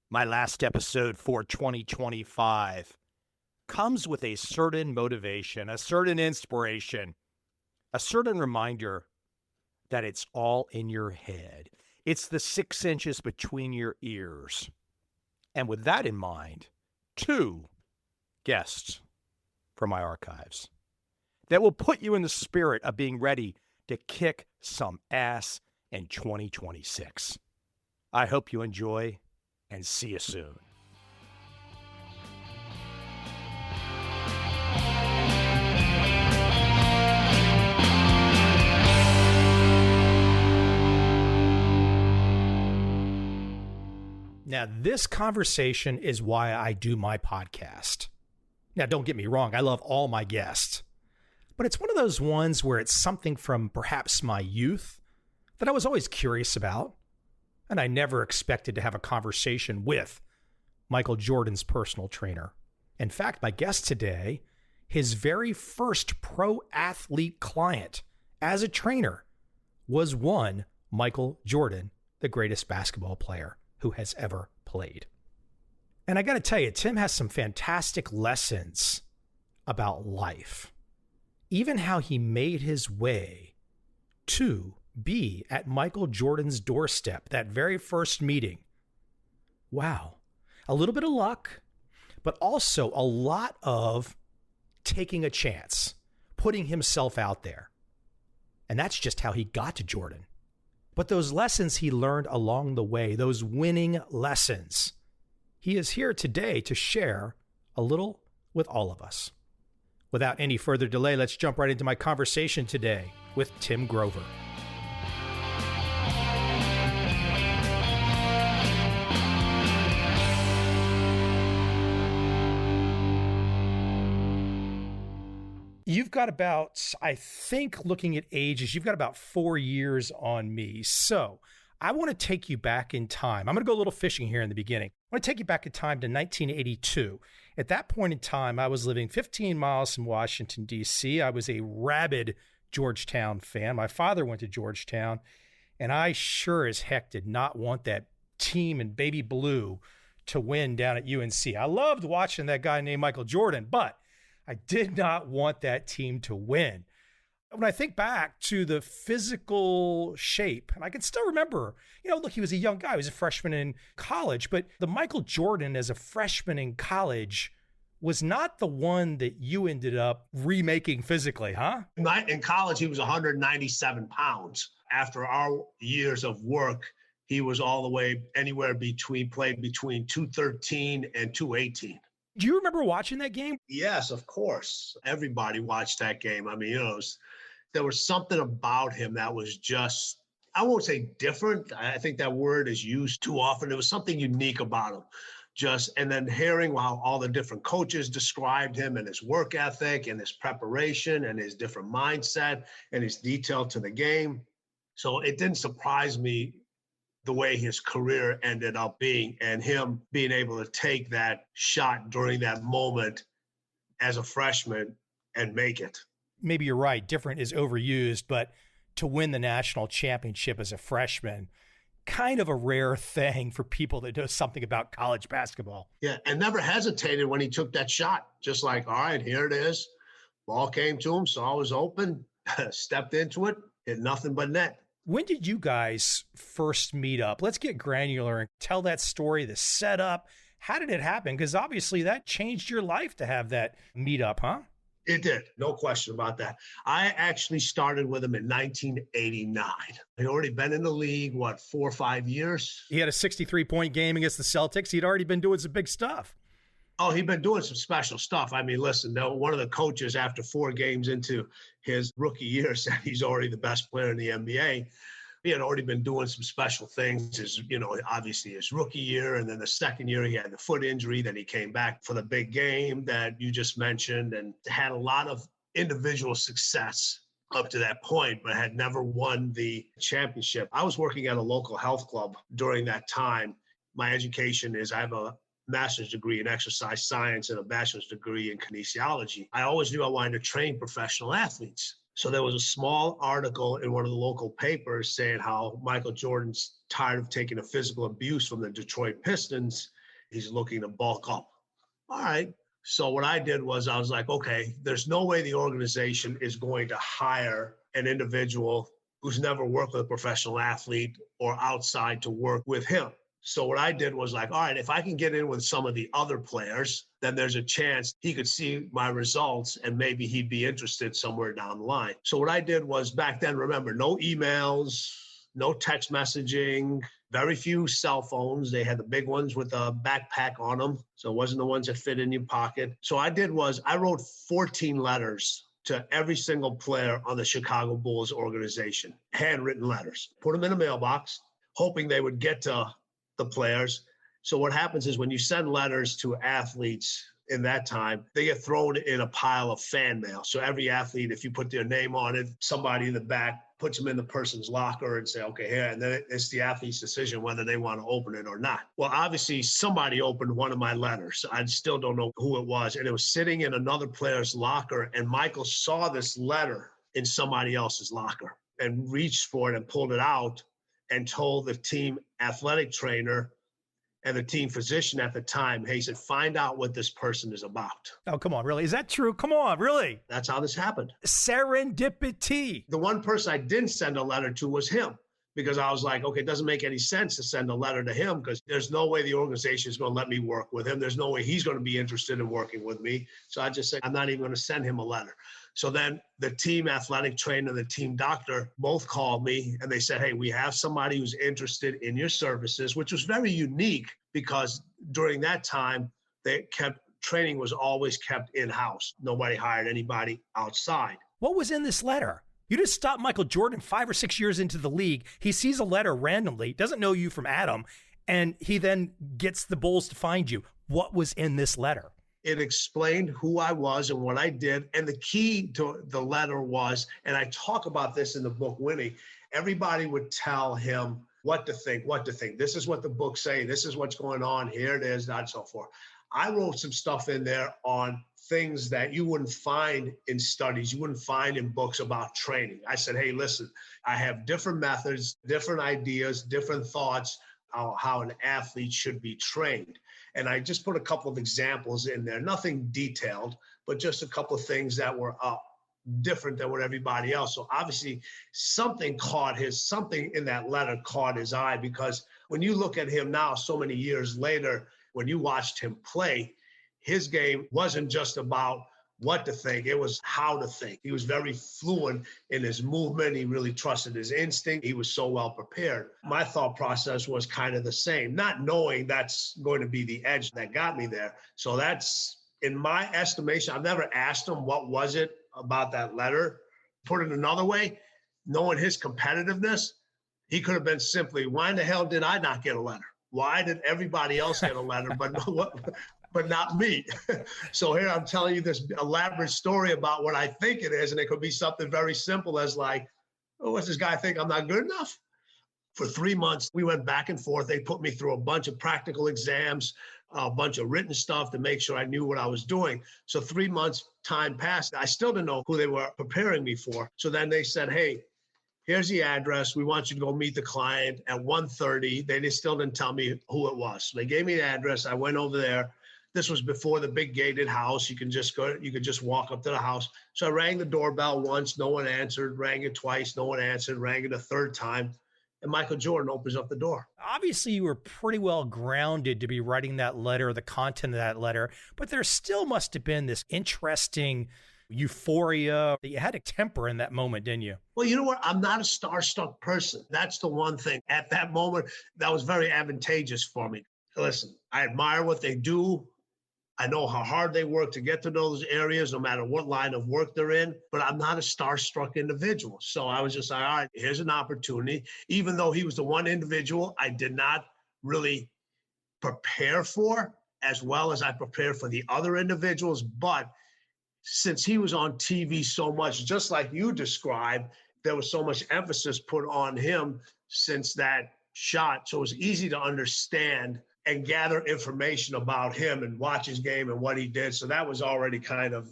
My last episode for 2025 comes with a certain motivation, a certain inspiration, a certain reminder that it's all in your head. It's the 6 inches between your ears. And with that in mind, 2 guests from my archives that will put you in the spirit of being ready to kick some ass in 2026. I hope you enjoy and see you soon. Now, this conversation is why I do my podcast. Now, don't get me wrong, I love all my guests, but it's one of those ones where it's something from perhaps my youth that I was always curious about, and I never expected to have a conversation with Michael Jordan's personal trainer. In fact, my guest today, his very first pro athlete client as a trainer was one Michael Jordan, the greatest basketball player who has ever played. And I got to tell you, Tim has some fantastic lessons about life, even how he made his way to be at Michael Jordan's doorstep, that very first meeting. Wow. A little bit of luck, but also a lot of taking a chance, putting himself out there. And that's just how he got to Jordan. But those lessons he learned along the way, those winning lessons, he is here today to share a little with all of us. Without any further delay, let's jump right into my conversation today with Tim Grover. You've got about, I think, looking at ages, you've got about 4 years on me. So I want to take you back in time. I'm going to go a little fishing here in the beginning. I want to take you back in time to 1982. At that point in time, I was living 15 miles from Washington, D.C. I was a rabid Georgetown fan. My father went to Georgetown, and I sure as heck did not want that team in baby blue to win down at UNC. I loved watching that guy named Michael Jordan, but I did not want that team to win. When I think back to the physical shape, and I can still remember, look, he was a young guy. He was a freshman in college, but the Michael Jordan as a freshman in college was not the one that you ended up remaking physically, huh? In college, he was 197 pounds. After our years of work, he was all the way played between 213 and 218. Do you remember watching that game? Yes, of course. Everybody watched that game. I mean, there was something about him that was just, I won't say different. I think that word is used too often. There was something unique about him. And then hearing how all the different coaches described him and his work ethic and his preparation and his different mindset and his detail to the game. So it didn't surprise me the way his career ended up being, and him being able to take that shot during that moment as a freshman and make it. Maybe you're right. Different is overused, but to win the national championship as a freshman, kind of a rare thing for people that know something about college basketball. Yeah, and never hesitated when he took that shot. Just like, all right, here it is. Ball came to him, saw it was open, stepped into it, hit nothing but net. When did you guys first meet up? Let's get granular and tell that story, the setup. How did it happen? Because obviously that changed your life to have that meetup, huh? It did. No question about that. I actually started with him in 1989. He'd already been in the league, 4 or 5 years? He had a 63-point game against the Celtics. He'd already been doing some big stuff. Oh, he'd been doing some special stuff. I mean, listen, one of the coaches after 4 games into his rookie year said he's already the best player in the NBA. He had already been doing some special things, obviously his rookie year. And then the second year, he had the foot injury. Then he came back for the big game that you just mentioned and had a lot of individual success up to that point, but had never won the championship. I was working at a local health club during that time. My education is I have a master's degree in exercise science and a bachelor's degree in kinesiology. I always knew I wanted to train professional athletes. So there was a small article in one of the local papers saying how Michael Jordan's tired of taking a physical abuse from the Detroit Pistons. He's looking to bulk up. All right. So what I did was I was like, okay, there's no way the organization is going to hire an individual who's never worked with a professional athlete or outside to work with him. So what I did was like, all right, if I can get in with some of the other players, then there's a chance he could see my results and maybe he'd be interested somewhere down the line. So what I did was back then, remember, no emails, no text messaging, very few cell phones. They had the big ones with a backpack on them. So it wasn't the ones that fit in your pocket. So I did was I wrote 14 letters to every single player on the Chicago Bulls organization, handwritten letters, put them in a mailbox, hoping they would get to the players. So what happens is when you send letters to athletes in that time, they get thrown in a pile of fan mail. So every athlete, if you put their name on it, somebody in the back puts them in the person's locker and say, okay, here, and then it's the athlete's decision whether they want to open it or not. Well, obviously somebody opened one of my letters. I still don't know who it was. And it was sitting in another player's locker. And Michael saw this letter in somebody else's locker and reached for it and pulled it out and told the team athletic trainer and the team physician at the time, hey, he said, find out what this person is about. Oh, come on, really? Is that true? Come on, really? That's how this happened. Serendipity. The one person I didn't send a letter to was him, because I was like, okay, it doesn't make any sense to send a letter to him because there's no way the organization is going to let me work with him. There's no way he's going to be interested in working with me. So I just said, I'm not even going to send him a letter. So then the team athletic trainer and the team doctor both called me and they said, hey, we have somebody who's interested in your services, which was very unique because during that time, training was always kept in-house. Nobody hired anybody outside. What was in this letter? You just stopped Michael Jordan 5 or 6 years into the league. He sees a letter randomly, doesn't know you from Adam, and he then gets the Bulls to find you. What was in this letter? It explained who I was and what I did. And the key to the letter was, and I talk about this in the book, Winning, everybody would tell him what to think. This is what the books say. This is what's going on. Here it is, not so forth. I wrote some stuff in there on things that you wouldn't find in studies, you wouldn't find in books about training. I said, hey, listen, I have different methods, different ideas, different thoughts how an athlete should be trained. And I just put a couple of examples in there, nothing detailed, but just a couple of things that were different than what everybody else. So obviously something in that letter caught his eye, because when you look at him now, so many years later, when you watched him play, his game wasn't just about what to think, it was how to think. He was very fluent in his movement. He really trusted his instinct. He was so well prepared. My thought process was kind of the same, not knowing that's going to be the edge that got me there. So that's, in my estimation, I've never asked him what was it about that letter. Put it another way, knowing his competitiveness, he could have been simply, why in the hell did I not get a letter? Why did everybody else get a letter, but not me? So here I'm telling you this elaborate story about what I think it is, and it could be something very simple as like, oh, what's this guy think I'm not good enough? For 3 months, we went back and forth. They put me through a bunch of practical exams, a bunch of written stuff to make sure I knew what I was doing. So 3 months time passed. I still didn't know who they were preparing me for. So then they said, hey, here's the address. We want you to go meet the client at 1:30. They still didn't tell me who it was. So they gave me the address. I went over there. This was before the big gated house. You could just walk up to the house. So I rang the doorbell once, no one answered, rang it twice, no one answered, rang it a third time. And Michael Jordan opens up the door. Obviously, you were pretty well grounded to be writing that letter, the content of that letter, but there still must have been this interesting euphoria that you had to temper in that moment, didn't you? Well, you know what? I'm not a starstruck person. That's the one thing. At that moment, that was very advantageous for me. Listen, I admire what they do. I know how hard they work to get to those areas, no matter what line of work they're in, but I'm not a starstruck individual. So I was just like, all right, here's an opportunity. Even though he was the one individual I did not really prepare for as well as I prepared for the other individuals. But since he was on TV so much, just like you described, there was so much emphasis put on him since that shot. So it was easy to understand and gather information about him and watch his game and what he did. So that was already kind of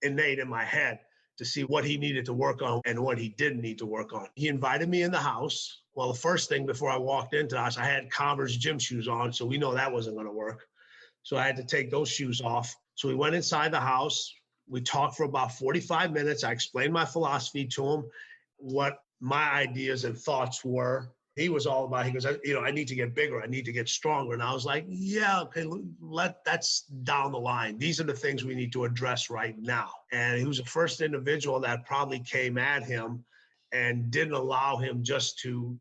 innate in my head to see what he needed to work on and what he didn't need to work on. He invited me in the house. Well, the first thing before I walked into the house, I had Converse gym shoes on, so we know that wasn't going to work. So I had to take those shoes off. So we went inside the house. We talked for about 45 minutes. I explained my philosophy to him, what my ideas and thoughts were. He was all about, he goes, I need to get bigger. I need to get stronger. And I was like, yeah, okay, that's down the line. These are the things we need to address right now. And he was the first individual that probably came at him and didn't allow him just to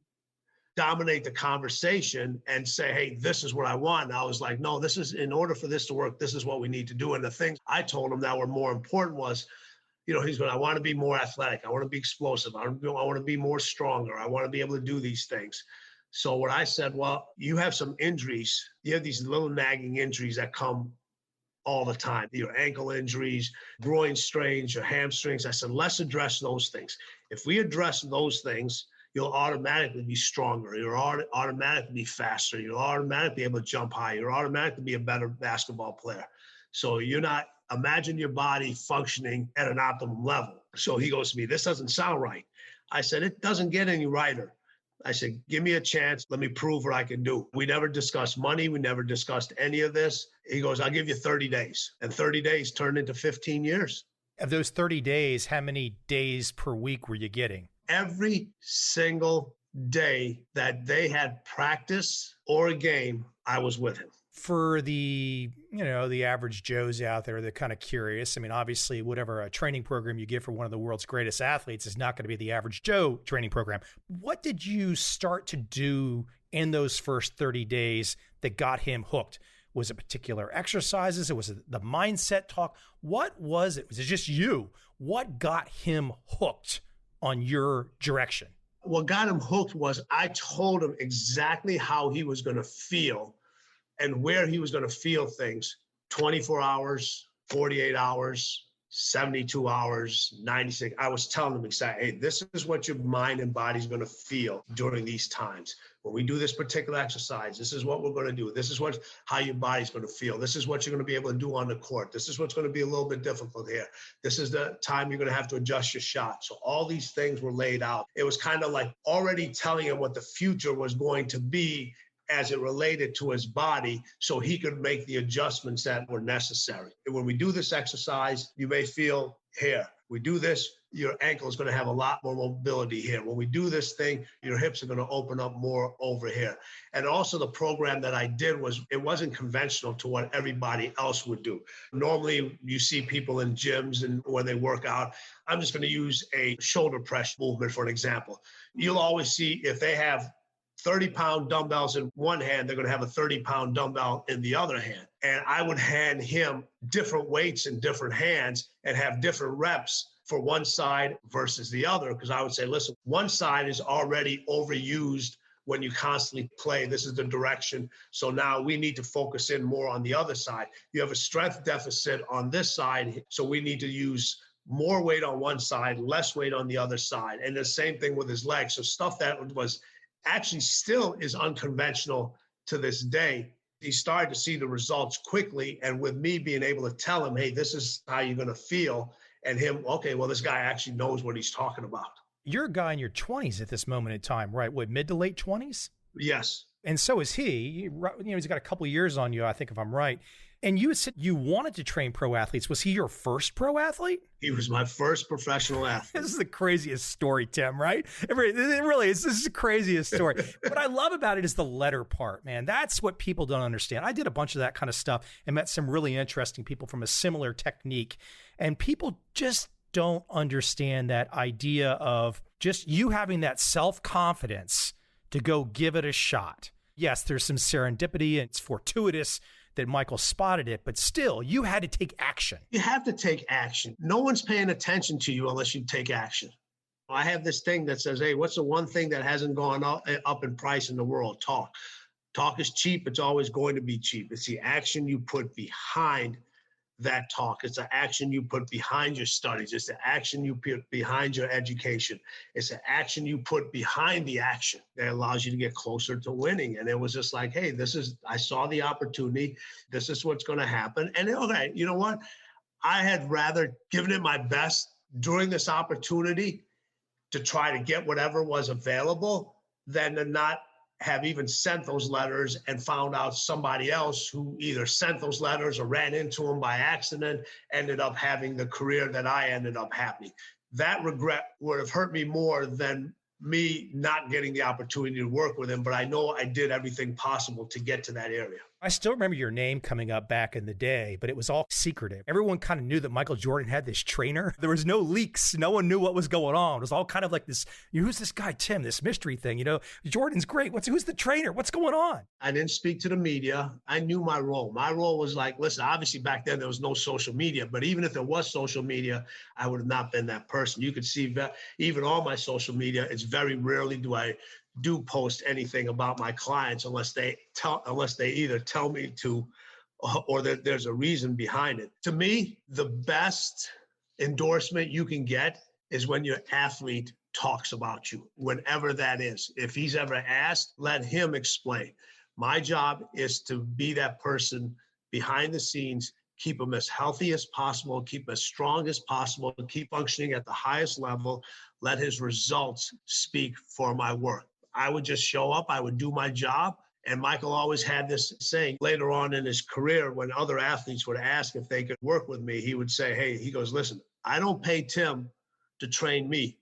dominate the conversation and say, hey, this is what I want. And I was like, no, this is, in order for this to work, this is what we need to do. And the things I told him that were more important was, he's going, I want to be more athletic. I want to be explosive. I want to be more stronger. I want to be able to do these things. So what I said, well, you have some injuries. You have these little nagging injuries that come all the time, your ankle injuries, groin strains, your hamstrings. I said, let's address those things. If we address those things, you'll automatically be stronger. You'll automatically be faster. You'll automatically be able to jump high. You'll automatically be a better basketball player. So imagine your body functioning at an optimum level. So he goes to me, this doesn't sound right. I said, it doesn't get any righter. I said, give me a chance. Let me prove what I can do. We never discussed money. We never discussed any of this. He goes, I'll give you 30 days. And 30 days turned into 15 years. Of those 30 days, how many days per week were you getting? Every single day that they had practice or a game, I was with him. For the average Joes out there, they're kind of curious. I mean, obviously, whatever a training program you get for one of the world's greatest athletes is not going to be the average Joe training program. What did you start to do in those first 30 days that got him hooked? Was it particular exercises? Was it the mindset talk? What was it? Was it just you? What got him hooked on your direction? What got him hooked was I told him exactly how he was going to feel and where he was going to feel things 24 hours, 48 hours, 72 hours, 96. I was telling him exactly, hey, this is what your mind and body is going to feel during these times. When we do this particular exercise, this is what we're going to do. This is how your body's going to feel. This is what you're going to be able to do on the court. This is what's going to be a little bit difficult here. This is the time you're going to have to adjust your shot. So all these things were laid out. It was kind of like already telling him what the future was going to be as it related to his body, so he could make the adjustments that were necessary. And when we do this exercise, you may feel here. We do this, your ankle is going to have a lot more mobility here. When we do this thing, your hips are going to open up more over here. And also the program that I did it wasn't conventional to what everybody else would do. Normally you see people in gyms and when they work out, I'm just going to use a shoulder press movement for an example. You'll always see if they have 30-pound dumbbells in one hand, they're going to have a 30-pound dumbbell in the other hand. And I would hand him different weights in different hands and have different reps for one side versus the other. Because I would say, listen, one side is already overused when you constantly play. This is the direction. So now we need to focus in more on the other side. You have a strength deficit on this side. So we need to use more weight on one side, less weight on the other side. And the same thing with his legs. So stuff that was actually still is unconventional to this day. He started to see the results quickly. And with me being able to tell him, hey, this is how you're going to feel. And him, okay, well, this guy actually knows what he's talking about. You're a guy in your 20s at this moment in time, right? What, mid to late 20s? Yes. And so is he. He's got a couple of years on you, I think, if I'm right. And you said you wanted to train pro athletes. Was he your first pro athlete? He was my first professional athlete. This is the craziest story, Tim, right? It really is. This is the craziest story. What I love about it is the letter part, man. That's what people don't understand. I did a bunch of that kind of stuff and met some really interesting people from a similar technique. And people just don't understand that idea of just you having that self-confidence to go give it a shot. Yes, there's some serendipity and it's fortuitous that Michael spotted it, but still, you had to take action. You have to take action. No one's paying attention to you unless you take action. I have this thing that says, hey, what's the one thing that hasn't gone up in price in the world? Talk. Talk is cheap. It's always going to be cheap. It's the action you put behind that talk. It's the action you put behind your studies. It's the action you put behind your education. It's the action you put behind the action that allows you to get closer to winning. And it was just like, hey, I saw the opportunity. This is what's going to happen. And okay, you know what? I had rather given it my best during this opportunity to try to get whatever was available than to not have even sent those letters and found out somebody else who either sent those letters or ran into them by accident ended up having the career that I ended up having. That regret would have hurt me more than me not getting the opportunity to work with him, but I know I did everything possible to get to that area. I still remember your name coming up back in the day, but it was all secretive. Everyone kind of knew that Michael Jordan had this trainer. There was no leaks. No one knew what was going on. It was all kind of like this, who's this guy, Tim, this mystery thing, Jordan's great. Who's the trainer? What's going on? I didn't speak to the media. I knew my role. My role was like, listen, obviously back then there was no social media, but even if there was social media, I would have not been that person. You could see that even on my social media, it's very rarely do I post anything about my clients unless they either tell me to or that there's a reason behind it. To me, the best endorsement you can get is when your athlete talks about you, whenever that is. If he's ever asked, let him explain. My job is to be that person behind the scenes, keep him as healthy as possible, keep as strong as possible, keep functioning at the highest level, let his results speak for my work. I would just show up, I would do my job. And Michael always had this saying later on in his career, when other athletes would ask if they could work with me, he would say, hey, he goes, listen, I don't pay Tim to train me.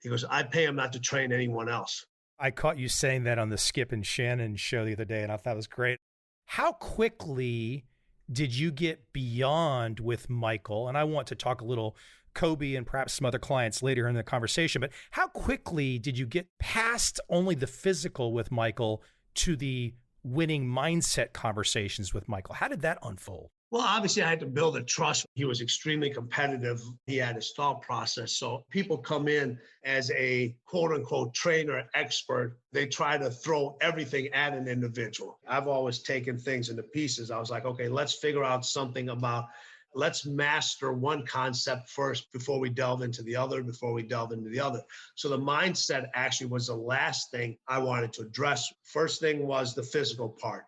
He goes, I pay him not to train anyone else. I caught you saying that on the Skip and Shannon show the other day, and I thought it was great. How quickly did you get beyond with Michael? And I want to talk a little Kobe and perhaps some other clients later in the conversation, but how quickly did you get past only the physical with Michael to the winning mindset conversations with Michael? How did that unfold? Well, obviously I had to build a trust. He was extremely competitive. He had his thought process. So people come in as a quote unquote trainer expert. They try to throw everything at an individual. I've always taken things into pieces. I was like, okay, let's figure out something about, let's master one concept first before we delve into the other, So the mindset actually was the last thing I wanted to address. First thing was the physical part.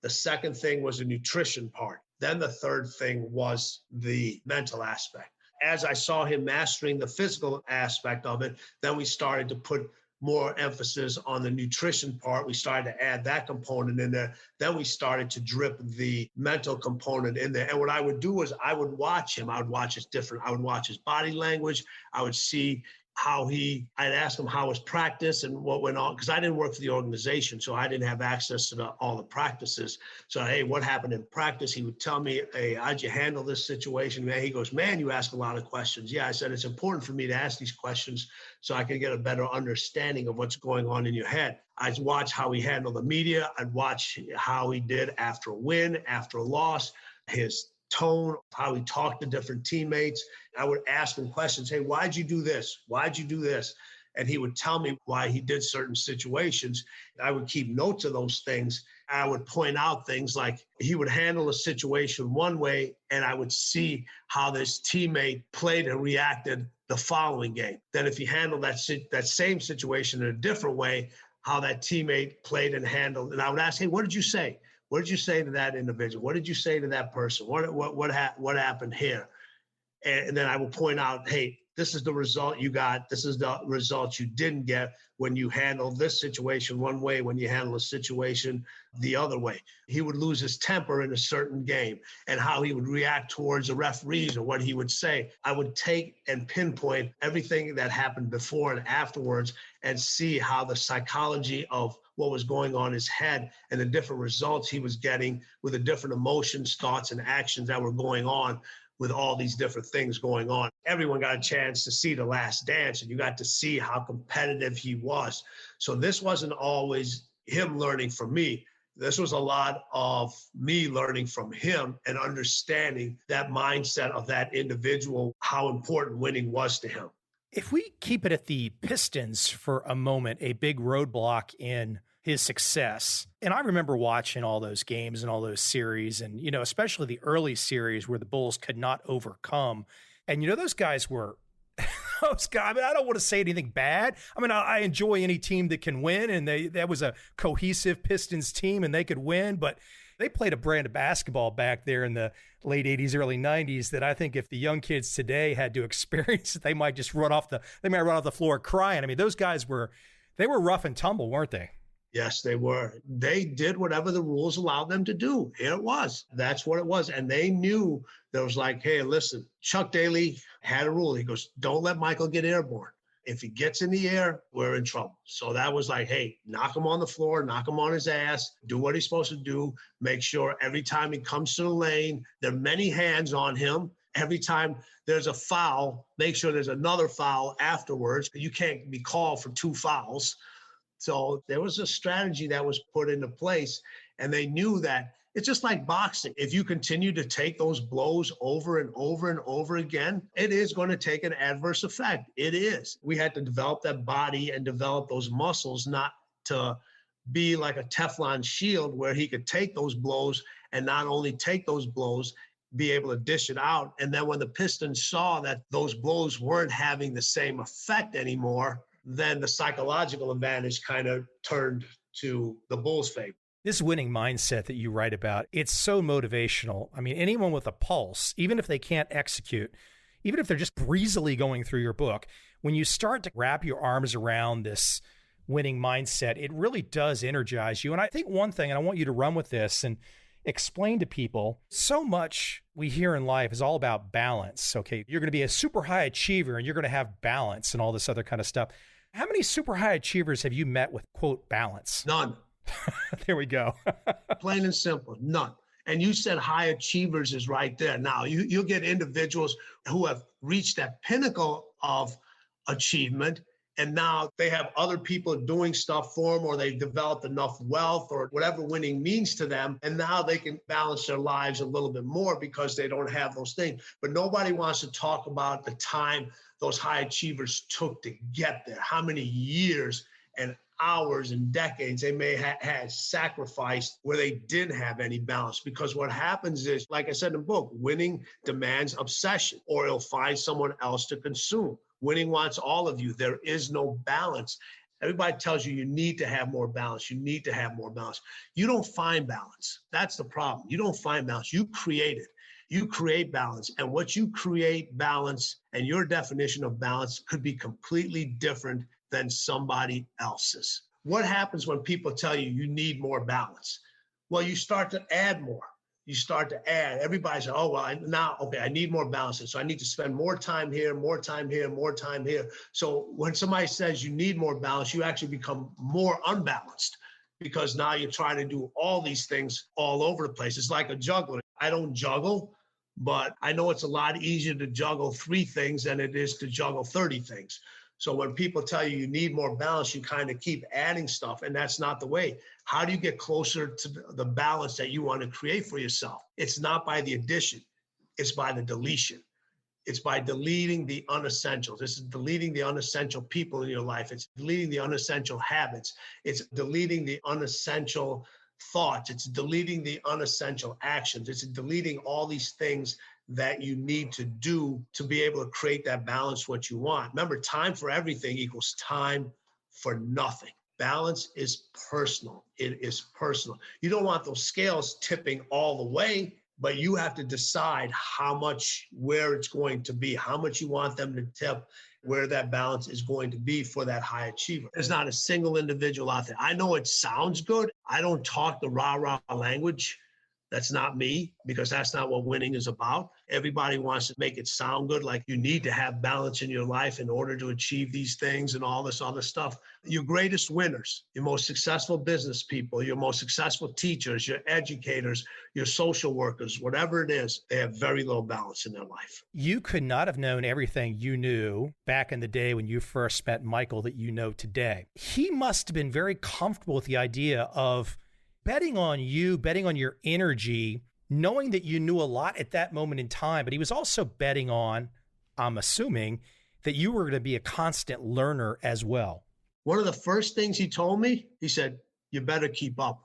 The second thing was the nutrition part. Then the third thing was the mental aspect. As I saw him mastering the physical aspect of it, then we started to put more emphasis on the nutrition part. We started to add that component in there. Then we started to drip the mental component in there. And what I would do was I would watch him. I would watch his body language. I would see I'd ask him how was practice and what went on, because I didn't work for the organization, so I didn't have access to all the practices. So, hey, what happened in practice? He would tell me, hey, how'd you handle this situation? Man, he goes, man, you ask a lot of questions. Yeah, I said, it's important for me to ask these questions so I can get a better understanding of what's going on in your head. I'd watch how he handled the media. I'd watch how he did after a win, after a loss, his tone, how he talked to different teammates. I would ask him questions. Hey, why'd you do this? Why'd you do this? And he would tell me why he did certain situations. I would keep notes of those things. I would point out things like he would handle a situation one way, and I would see how this teammate played and reacted the following game. Then if he handled that same situation in a different way, how that teammate played and handled. And I would ask, hey, what did you say? What did you say to that individual? What did you say to that person? What happened here? And then I will point out, hey, this is the result you got. This is the result you didn't get when you handle this situation one way, when you handle a situation the other way. He would lose his temper in a certain game and how he would react towards the referees or what he would say. I would take and pinpoint everything that happened before and afterwards and see how the psychology of what was going on in his head and the different results he was getting with the different emotions, thoughts, and actions that were going on with all these different things going on. Everyone got a chance to see The Last Dance, and you got to see how competitive he was. So this wasn't always him learning from me. This was a lot of me learning from him and understanding that mindset of that individual, how important winning was to him. If we keep it at the Pistons for a moment, a big roadblock in his success. And I remember watching all those games and all those series and, especially the early series where the Bulls could not overcome. And, those guys were, I don't want to say anything bad. I enjoy any team that can win. And that was a cohesive Pistons team and they could win. But They played a brand of basketball back there in the late 80s, early 90s that I think if the young kids today had to experience it, they might run off the floor crying. I mean, those guys they were rough and tumble, weren't they? Yes, they were. They did whatever the rules allowed them to do. Here it was. That's what it was. And they knew there was like, hey, listen, Chuck Daly had a rule. He goes, don't let Michael get airborne. If he gets in the air, we're in trouble. So that was like, hey, knock him on the floor, knock him on his ass, do what he's supposed to do. Make sure every time he comes to the lane, there are many hands on him. Every time there's a foul, make sure there's another foul afterwards. You can't be called for 2 fouls. So there was a strategy that was put into place, and they knew that it's just like boxing. If you continue to take those blows over and over and over again, it is going to take an adverse effect. It is. We had to develop that body and develop those muscles, not to be like a Teflon shield where he could take those blows and not only take those blows, be able to dish it out. And then when the Pistons saw that those blows weren't having the same effect anymore, then the psychological advantage kind of turned to the Bulls' favor. This winning mindset that you write about, it's so motivational. I mean, anyone with a pulse, even if they can't execute, even if they're just breezily going through your book, when you start to wrap your arms around this winning mindset, it really does energize you. And I think one thing, and I want you to run with this and explain to people, so much we hear in life is all about balance. Okay, you're going to be a super high achiever and you're going to have balance and all this other kind of stuff. How many super high achievers have you met with, quote, balance? None. There we go. Plain and simple, none. And you said high achievers is right there. Now, you'll get individuals who have reached that pinnacle of achievement, and now they have other people doing stuff for them, or they've developed enough wealth or whatever winning means to them, and now they can balance their lives a little bit more because they don't have those things. But nobody wants to talk about the time those high achievers took to get there, how many years and hours and decades they may have sacrificed where they didn't have any balance. Because what happens is, like I said in the book, winning demands obsession, or it'll find someone else to consume. Winning wants all of you. There is no balance. Everybody tells you need to have more balance. You need to have more balance. You don't find balance. That's the problem. You don't find balance. You create it. You create balance. And what you create balance, and your definition of balance could be completely different than somebody else's. What happens when people tell you you need more balance? Well, you start to add more. You start to add. Everybody says, oh, well, I need more balance. So I need to spend more time here, more time here, more time here. So when somebody says you need more balance, you actually become more unbalanced, because now you're trying to do all these things all over the place. It's like a juggler. I don't juggle, but I know it's a lot easier to juggle 3 things than it is to juggle 30 things. So when people tell you you need more balance, you kind of keep adding stuff, and that's not the way. How do you get closer to the balance that you want to create for yourself? It's not by the addition, it's by the deletion. It's by deleting the unessentials. This is deleting the unessential people in your life. It's deleting the unessential habits. It's deleting the unessential thoughts. It's deleting the unessential actions. It's deleting all these things that you need to do to be able to create that balance, what you want. Remember, time for everything equals time for nothing. Balance is personal. It is personal. You don't want those scales tipping all the way, but you have to decide how much, where it's going to be, how much you want them to tip, where that balance is going to be for that high achiever. There's not a single individual out there. I know it sounds good. I don't talk the rah-rah language. That's not me, because that's not what winning is about. Everybody wants to make it sound good, like you need to have balance in your life in order to achieve these things and all this other stuff. Your greatest winners, your most successful business people, your most successful teachers, your educators, your social workers, whatever it is, they have very little balance in their life. You could not have known everything you knew back in the day when you first met Michael that you know today. He must have been very comfortable with the idea of betting on you, betting on your energy, knowing that you knew a lot at that moment in time, but he was also betting on, I'm assuming, that you were going to be a constant learner as well. One of the first things he told me, he said, you better keep up.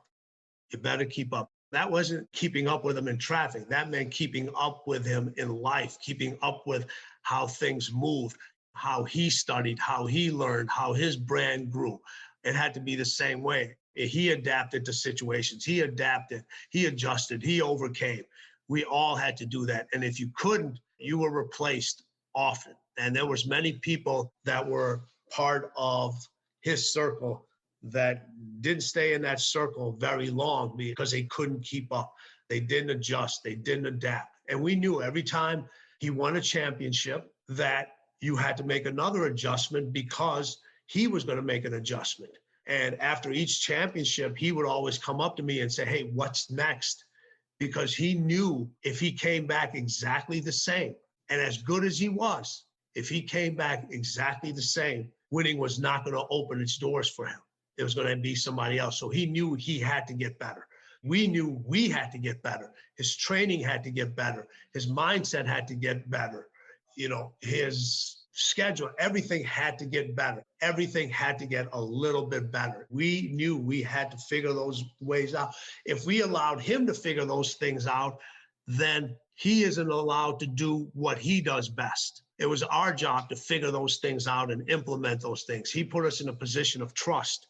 You better keep up. That wasn't keeping up with him in traffic. That meant keeping up with him in life, keeping up with how things moved, how he studied, how he learned, how his brand grew. It had to be the same way. He adapted to situations. He adapted. He adjusted. He overcame. We all had to do that. And if you couldn't, you were replaced often. And there was many people that were part of his circle that didn't stay in that circle very long because they couldn't keep up. They didn't adjust. They didn't adapt. And we knew every time he won a championship that you had to make another adjustment because he was going to make an adjustment. And after each championship, he would always come up to me and say, hey, what's next? Because he knew if he came back exactly the same and as good as he was, if he came back exactly the same, winning was not going to open its doors for him. It was going to be somebody else. So he knew he had to get better. We knew we had to get better. His training had to get better. His mindset had to get better. You know, his schedule, everything had to get better. Everything had to get a little bit better. We knew we had to figure those ways out. If we allowed him to figure those things out, then he isn't allowed to do what he does best. It was our job to figure those things out and implement those things. He put us in a position of trust.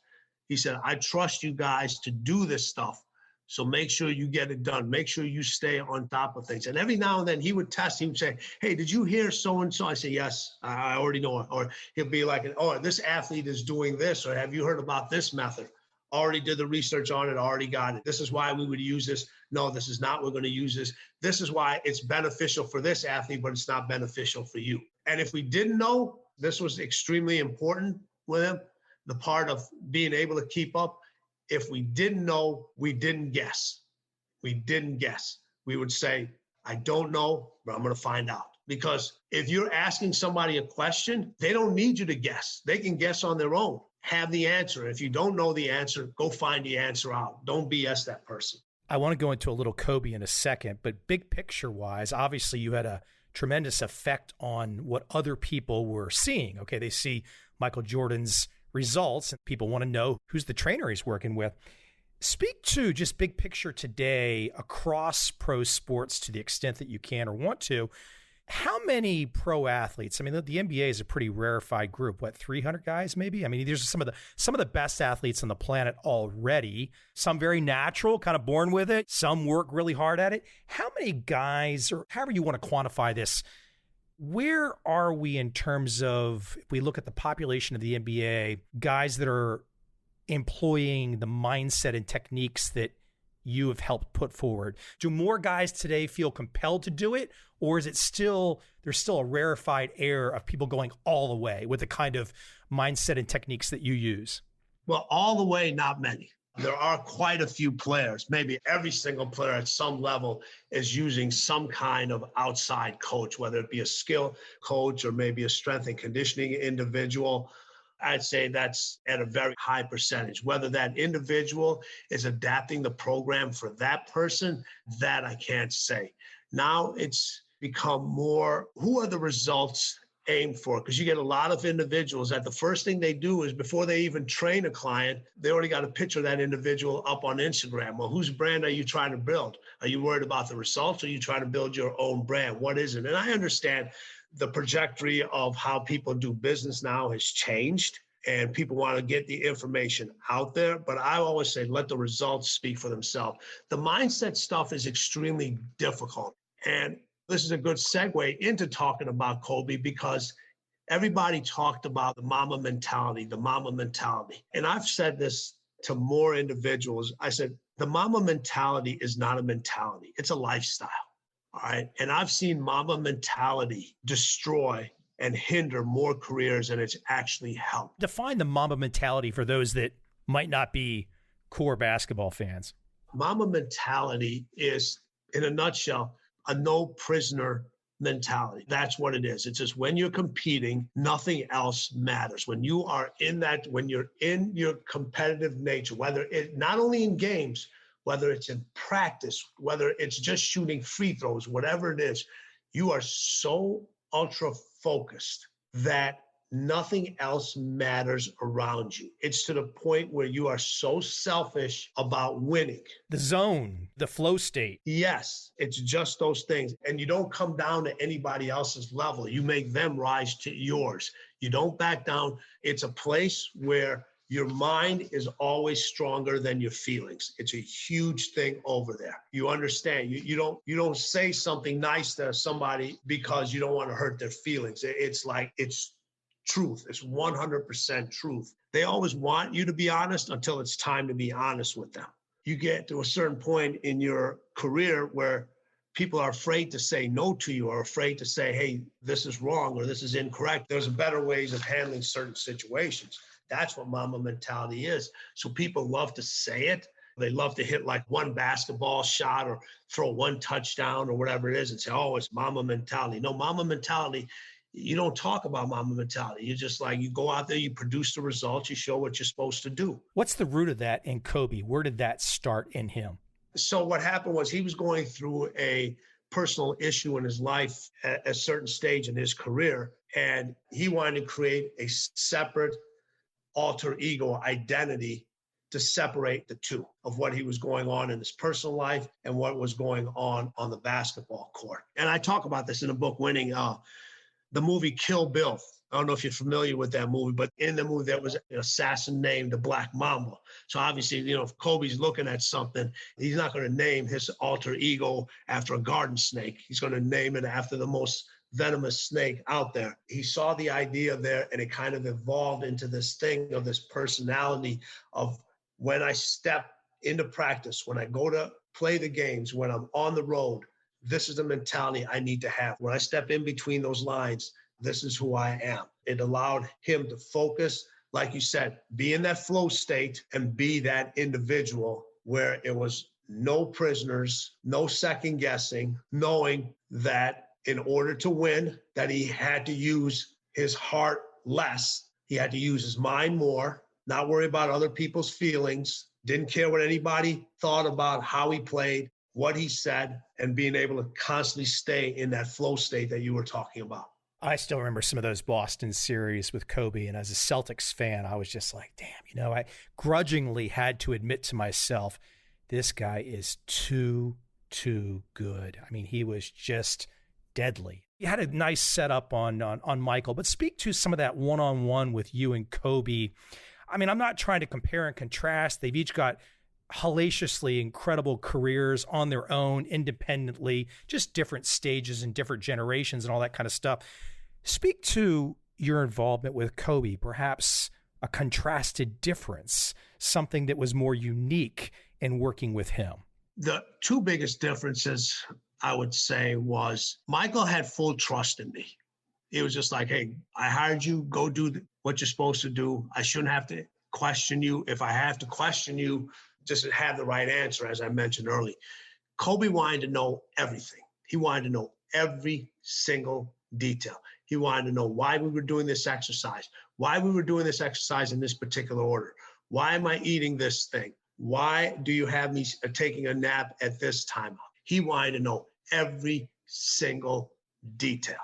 He said, I trust you guys to do this stuff. So make sure you get it done. Make sure you stay on top of things. And every now and then he would test. He would say, hey, did you hear so-and-so? I say, yes, I already know it. Or he'll be like, oh, this athlete is doing this. Or have you heard about this method? Already did the research on it, already got it. This is why we would use this. No, this is not. We're going to use this. This is why it's beneficial for this athlete, but it's not beneficial for you. And if we didn't know, this was extremely important with him, the part of being able to keep up. If we didn't know, we didn't guess. We didn't guess. We would say, I don't know, but I'm going to find out. Because if you're asking somebody a question, they don't need you to guess. They can guess on their own. Have the answer. If you don't know the answer, go find the answer out. Don't BS that person. I want to go into a little Kobe in a second, but big picture wise, obviously you had a tremendous effect on what other people were seeing. Okay, they see Michael Jordan's results and people want to know who's the trainer he's working with. Speak to just big picture today across pro sports to the extent that you can or want to. How many pro athletes? I mean, the NBA is a pretty rarefied group. What, 300 guys maybe? I mean, there's some of the best athletes on the planet already. Some very natural, kind of born with it. Some work really hard at it. How many guys, or however you want to quantify this, where are we in terms of, if we look at the population of the NBA, guys that are employing the mindset and techniques that you have helped put forward? Do more guys today feel compelled to do it? Or is it still, there's still a rarefied air of people going all the way with the kind of mindset and techniques that you use? Well, all the way, not many. There are quite a few players. Maybe every single player at some level is using some kind of outside coach, whether it be a skill coach or maybe a strength and conditioning individual. I'd say that's at a very high percentage. Whether that individual is adapting the program for that person, that I can't say. Now it's become more, who are the results aimed for? Because you get a lot of individuals that the first thing they do is before they even train a client, they already got a picture of that individual up on Instagram. Well, whose brand are you trying to build? Are you worried about the results, or are you trying to build your own brand? What is it? And I understand the trajectory of how people do business now has changed, and people want to get the information out there. But I always say, let the results speak for themselves. The mindset stuff is extremely difficult. And this is a good segue into talking about Kobe, because everybody talked about the mama mentality, the mama mentality. And I've said this to more individuals. I said, the mama mentality is not a mentality. It's a lifestyle. All right. And I've seen mama mentality destroy and hinder more careers than it's actually helped. Define the Mamba mentality for those that might not be core basketball fans. Mamba mentality is, in a nutshell, a no prisoner mentality. That's what it is. It's just when you're competing, nothing else matters. When you are in that, when you're in your competitive nature, whether it not only in games, whether it's in practice, whether it's just shooting free throws, whatever it is, you are so ultra focused that nothing else matters around you. It's to the point where you are so selfish about winning. The zone, the flow state. Yes, it's just those things. And you don't come down to anybody else's level. You make them rise to yours. You don't back down. It's a place where Your mind is always stronger than your feelings. It's a huge thing over there. You understand? You don't say something nice to somebody because you don't want to hurt their feelings. It's truth. It's 100% truth. They always want you to be honest until it's time to be honest with them. You get to a certain point in your career where people are afraid to say no to you, or afraid to say, hey, this is wrong or this is incorrect. There's better ways of handling certain situations. That's what Mamba mentality is. So people love to say it. They love to hit like one basketball shot or throw one touchdown or whatever it is and say, oh, it's Mamba mentality. No, Mamba mentality, you don't talk about Mamba mentality. You just you go out there, you produce the results, you show what you're supposed to do. What's the root of that in Kobe? Where did that start in him? So what happened was he was going through a personal issue in his life at a certain stage in his career, and he wanted to create a separate alter ego identity to separate the two of what he was going on in his personal life and what was going on the basketball court. And I talk about this in the book, Winning, the movie Kill Bill. I don't know if you're familiar with that movie, but in the movie there was an assassin named the Black Mamba. So obviously, if Kobe's looking at something, he's not going to name his alter ego after a garden snake. He's going to name it after the most venomous snake out there. He saw the idea there, and it kind of evolved into this thing of this personality of, when I step into practice, when I go to play the games, when I'm on the road, this is the mentality I need to have. When I step in between those lines, this is who I am. It allowed him to focus, like you said, be in that flow state and be that individual where it was no prisoners, no second guessing, knowing that in order to win, that he had to use his heart less. He had to use his mind more, not worry about other people's feelings, didn't care what anybody thought about how he played, what he said, and being able to constantly stay in that flow state that you were talking about. I still remember some of those Boston series with Kobe. And as a Celtics fan, I was just like, damn, I grudgingly had to admit to myself, this guy is too good. I mean, he was just deadly. You had a nice setup on Michael, but speak to some of that one-on-one with you and Kobe. I mean, I'm not trying to compare and contrast. They've each got hellaciously incredible careers on their own, independently, just different stages and different generations and all that kind of stuff. Speak to your involvement with Kobe, perhaps a contrasted difference, something that was more unique in working with him. The two biggest differences, I would say, was Michael had full trust in me. He was just like, hey, I hired you, go do what you're supposed to do. I shouldn't have to question you. If I have to question you, just have the right answer, as I mentioned earlier. Kobe wanted to know everything. He wanted to know every single detail. He wanted to know why we were doing this exercise, why we were doing this exercise in this particular order. Why am I eating this thing? Why do you have me taking a nap at this time? He wanted to know every single detail.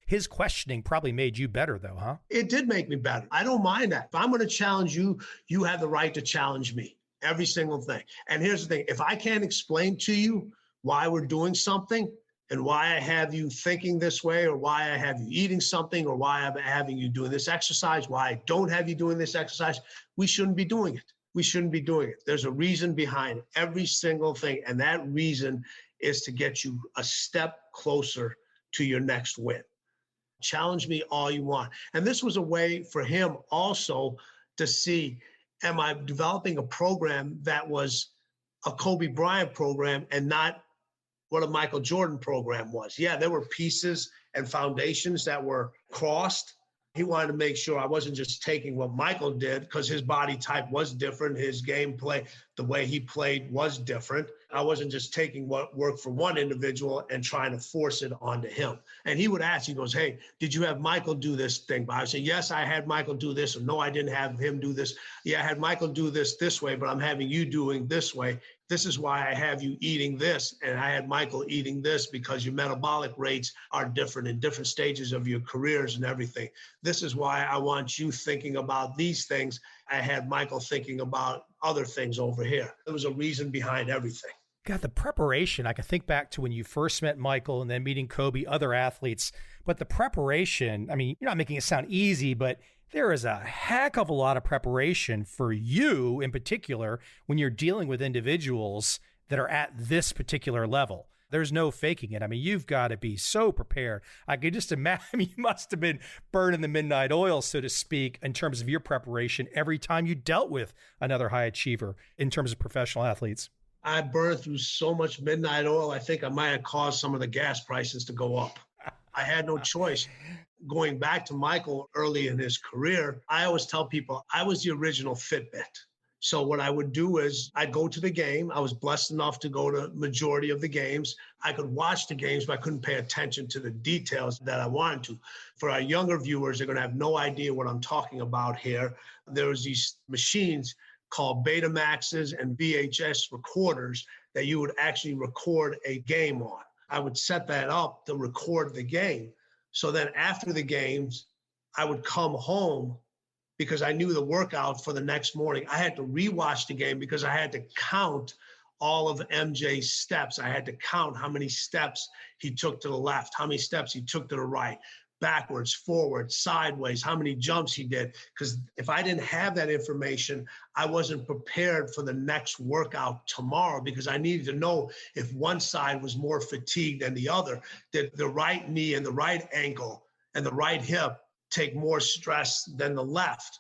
His questioning probably made you better, though, huh? It did make me better. I don't mind that. If I'm going to challenge you, you have the right to challenge me. Every single thing. And here's the thing. If I can't explain to you why we're doing something and why I have you thinking this way, or why I have you eating something, or why I'm having you doing this exercise, why I don't have you doing this exercise, we shouldn't be doing it. We shouldn't be doing it. There's a reason behind every single thing. And that reason is to get you a step closer to your next win. Challenge me all you want. And this was a way for him also to see, am I developing a program that was a Kobe Bryant program and not what a Michael Jordan program was? Yeah, there were pieces and foundations that were crossed. He wanted to make sure I wasn't just taking what Michael did, because his body type was different. His gameplay, the way he played, was different. I wasn't just taking what worked for one individual and trying to force it onto him. And he would ask, he goes, hey, did you have Michael do this thing? But I would say, yes, I had Michael do this. Or no, I didn't have him do this. Yeah, I had Michael do this way, but I'm having you doing this way. This is why I have you eating this. And I had Michael eating this, because your metabolic rates are different in different stages of your careers and everything. This is why I want you thinking about these things. I had Michael thinking about other things over here. There was a reason behind everything. God, the preparation, I can think back to when you first met Michael and then meeting Kobe, other athletes, but the preparation, I mean, you're not making it sound easy, but there is a heck of a lot of preparation for you in particular when you're dealing with individuals that are at this particular level. There's no faking it. I mean, you've got to be so prepared. I could just imagine you must have been burning the midnight oil, so to speak, in terms of your preparation every time you dealt with another high achiever in terms of professional athletes. I burned through so much midnight oil, I think I might have caused some of the gas prices to go up. I had no choice. Going back to Michael early in his career, I always tell people I was the original Fitbit. So what I would do is I'd go to the game. I was blessed enough to go to majority of the games. I could watch the games, but I couldn't pay attention to the details that I wanted to. For our younger viewers, they're going to have no idea what I'm talking about here. There was these machines called Betamaxes and VHS recorders that you would actually record a game on. I would set that up to record the game. So then after the games, I would come home because I knew the workout for the next morning. I had to rewatch the game because I had to count all of MJ's steps. I had to count how many steps he took to the left, how many steps he took to the right, backwards, forward, sideways, how many jumps he did. Because if I didn't have that information, I wasn't prepared for the next workout tomorrow because I needed to know if one side was more fatigued than the other. Did the right knee and the right ankle and the right hip take more stress than the left?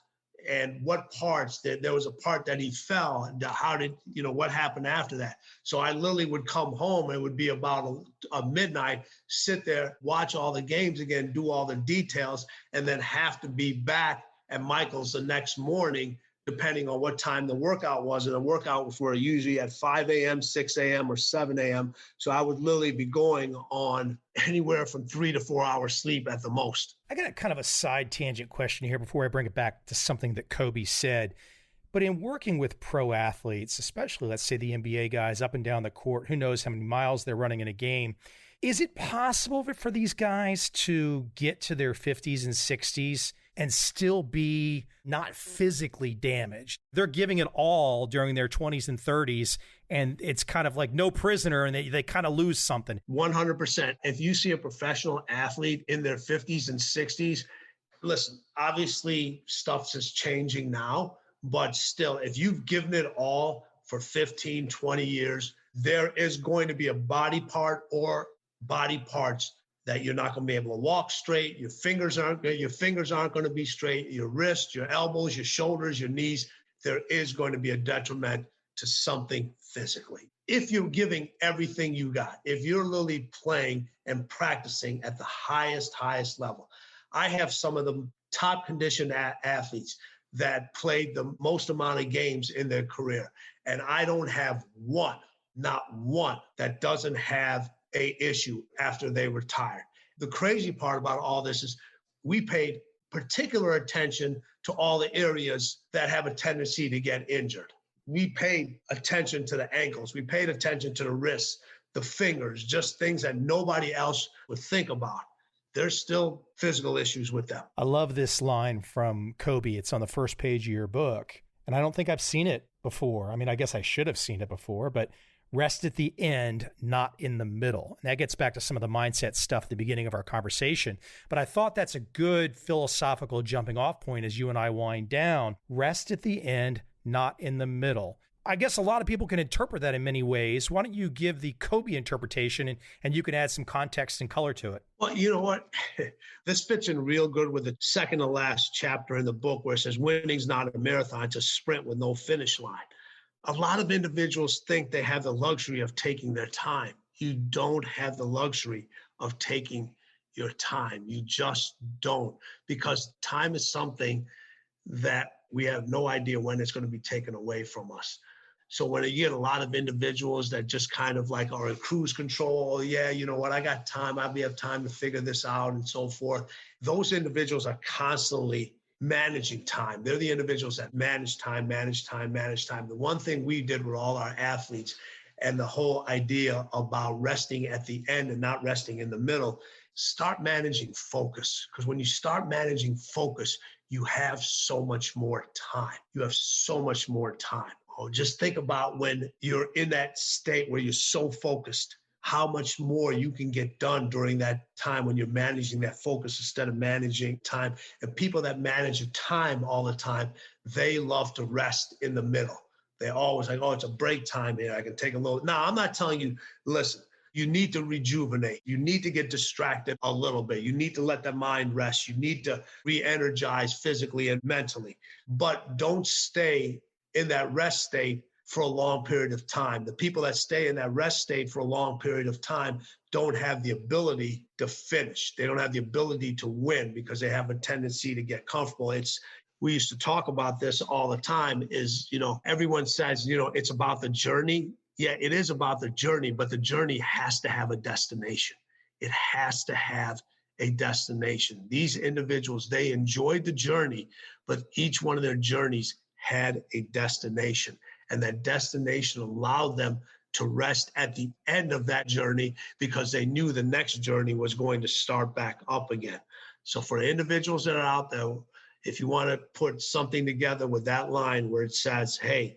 And what parts, there was a part that he fell, and how did, what happened after that? So I literally would come home, it would be about a midnight, sit there, watch all the games again, do all the details, and then have to be back at Michael's the next morning, depending on what time the workout was. And the workouts were usually at 5 a.m., 6 a.m., or 7 a.m. So I would literally be going on anywhere from 3 to 4 hours sleep at the most. I got a kind of a side tangent question here before I bring it back to something that Kobe said. But in working with pro athletes, especially, let's say, the NBA guys up and down the court, who knows how many miles they're running in a game, is it possible for these guys to get to their 50s and 60s and still be not physically damaged? They're giving it all during their 20s and 30s, and it's kind of like no prisoner, and they kind of lose something. 100%. If you see a professional athlete in their 50s and 60s, listen, obviously stuff is changing now, but still, if you've given it all for 15, 20 years, there is going to be a body part or body parts that you're not going to be able to walk straight. Your fingers aren't going to be straight. Your wrists, your elbows, your shoulders, your knees. There is going to be a detriment to something physically. If you're giving everything you got, if you're literally playing and practicing at the highest level. I have some of the top conditioned athletes that played the most amount of games in their career. And I don't have not one that doesn't have a issue after they retired. The crazy part about all this is we paid particular attention to all the areas that have a tendency to get injured. We paid attention to the ankles. We paid attention to the wrists, the fingers, just things that nobody else would think about. There's still physical issues with them. I love this line from Kobe. It's on the first page of your book, and I don't think I've seen it before. I mean, I guess I should have seen it before, but rest at the end, not in the middle. And that gets back to some of the mindset stuff at the beginning of our conversation. But I thought that's a good philosophical jumping off point as you and I wind down. Rest at the end, not in the middle. I guess a lot of people can interpret that in many ways. Why don't you give the Kobe interpretation and you can add some context and color to it? Well, you know what? This fits in real good with the second to last chapter in the book where it says winning's not a marathon, it's a sprint with no finish line. A lot of individuals think they have the luxury of taking their time. You don't have the luxury of taking your time. You just don't, because time is something that we have no idea when it's going to be taken away from us. So when you get a lot of individuals that just kind of like are in cruise control, oh, yeah, you know what, I got time, I'll have time to figure this out and so forth. Those individuals are constantly managing time. They're the individuals that manage time. The one thing we did with all our athletes and the whole idea about resting at the end and not resting in the middle, start managing focus. Because when you start managing focus, you have so much more time. Oh, just think about when you're in that state where you're so focused how much more you can get done during that time when you're managing that focus instead of managing time. And people that manage time all the time, they love to rest in the middle. They're always like, oh, it's a break time here. I can take a little. Now, I'm not telling you, listen, you need to rejuvenate. You need to get distracted a little bit. You need to let the mind rest. You need to re-energize physically and mentally. But don't stay in that rest state for a long period of time. The people that stay in that rest state for a long period of time don't have the ability to finish. They don't have the ability to win because they have a tendency to get comfortable. We used to talk about this all the time is, everyone says, it's about the journey. Yeah, it is about the journey, but the journey has to have a destination. It has to have a destination. These individuals, they enjoyed the journey, but each one of their journeys had a destination. And that destination allowed them to rest at the end of that journey because they knew the next journey was going to start back up again. So for individuals that are out there, if you want to put something together with that line where it says, hey,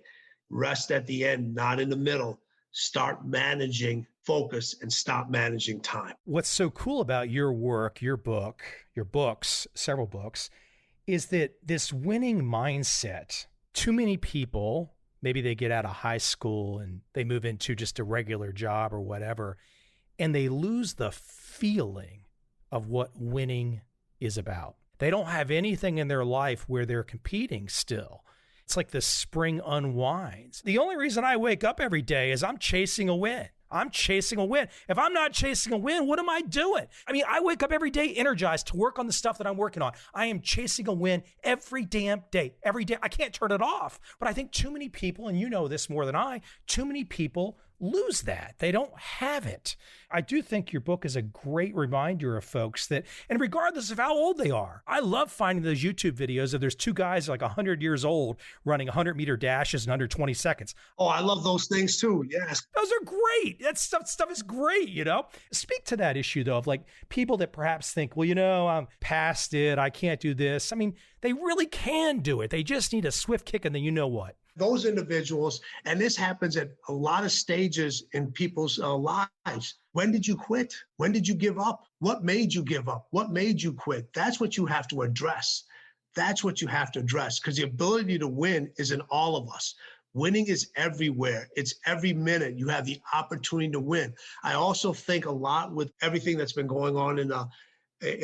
rest at the end, not in the middle, start managing focus and stop managing time. What's so cool about your work, your book, your books, several books, is that this winning mindset, too many people, maybe they get out of high school and they move into just a regular job or whatever, and they lose the feeling of what winning is about. They don't have anything in their life where they're competing still. It's like the spring unwinds. The only reason I wake up every day is I'm chasing a win. I'm chasing a win. If I'm not chasing a win, what am I doing? I mean, I wake up every day energized to work on the stuff that I'm working on. I am chasing a win every damn day, every day. I can't turn it off. But I think too many people, and you know this more than I, too many people lose that. They don't have it. I do think your book is a great reminder of folks that, and regardless of how old they are, I love finding those YouTube videos of there's two guys like 100 years old running 100-meter dashes in under 20 seconds. Oh, I love those things too. Yes. Those are great. That stuff is great, Speak to that issue though, of like people that perhaps think, well, I'm past it. I can't do this. I mean, they really can do it. They just need a swift kick and then you know what? Those individuals, and this happens at a lot of stages in people's lives. When did you quit? When did you give up? What made you give up? What made you quit? That's what you have to address. That's what you have to address because the ability to win is in all of us. Winning is everywhere. It's every minute you have the opportunity to win. I also think a lot with everything that's been going on in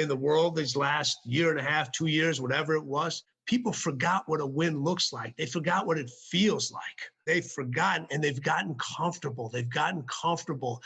the world these last year and a half, 2 years, whatever it was. People forgot what a win looks like. They forgot what it feels like. They've forgotten and they've gotten comfortable. They've gotten comfortable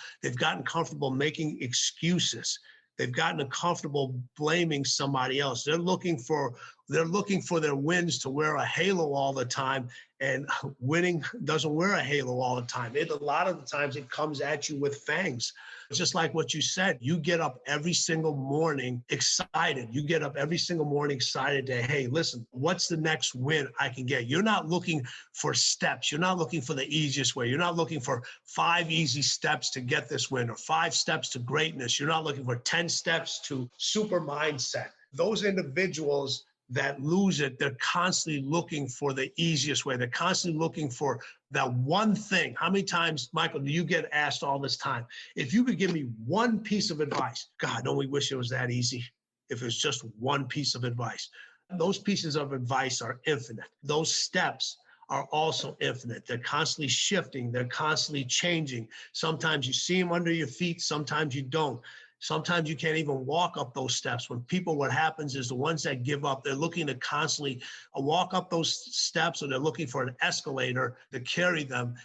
making excuses. They've gotten comfortable blaming somebody else. They're looking for their wins to wear a halo all the time, and winning doesn't wear a halo all the time. A lot of the times it comes at you with fangs. It's just like what you said. You get up every single morning excited. You get up every single morning excited to, hey, listen, what's the next win I can get? You're not looking for steps. You're not looking for the easiest way. You're not looking for 5 easy steps to get this win or 5 steps to greatness. You're not looking for 10 steps to super mindset. Those individuals that lose it, they're constantly looking for the easiest way. They're constantly looking for that one thing. How many times, Michael, do you get asked all this time, if you could give me one piece of advice? God, don't we wish it was that easy? If it was just one piece of advice. Those pieces of advice are infinite. Those steps are also infinite. They're constantly shifting. They're constantly changing. Sometimes you see them under your feet. Sometimes you don't. Sometimes you can't even walk up those steps. What happens is the ones that give up, they're looking to constantly walk up those steps, or they're looking for an escalator to carry them.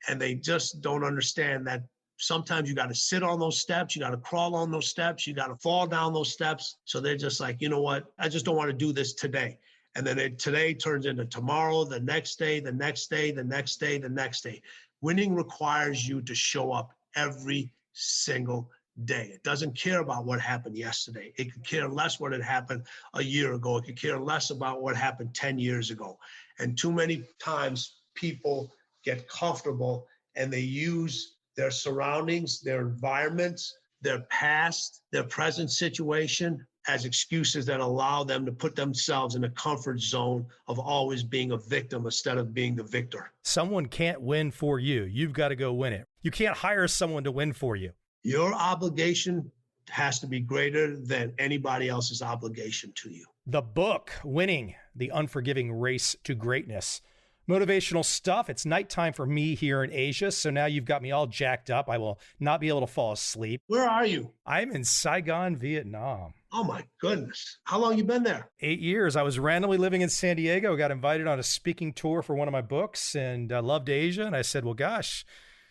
And they just don't understand that sometimes you got to sit on those steps. You got to crawl on those steps. You got to fall down those steps. So they're just like, you know what? I just don't want to do this today. And then today turns into tomorrow, the next day, the next day, the next day, the next day. Winning requires you to show up every single day. It doesn't care about what happened yesterday. It could care less what had happened a year ago. It could care less about what happened 10 years ago. And too many times people get comfortable and they use their surroundings, their environments, their past, their present situation as excuses that allow them to put themselves in a comfort zone of always being a victim instead of being the victor. Someone can't win for you. You've got to go win it. You can't hire someone to win for you. Your obligation has to be greater than anybody else's obligation to you. The book, Winning, The Unforgiving Race to Greatness. Motivational stuff. It's nighttime for me here in Asia, so now you've got me all jacked up. I will not be able to fall asleep. Where are you? I'm in Saigon, Vietnam. Oh my goodness. How long you been there? 8 years. I was randomly living in San Diego, got invited on a speaking tour for one of my books, and I loved Asia. And I said, well, gosh,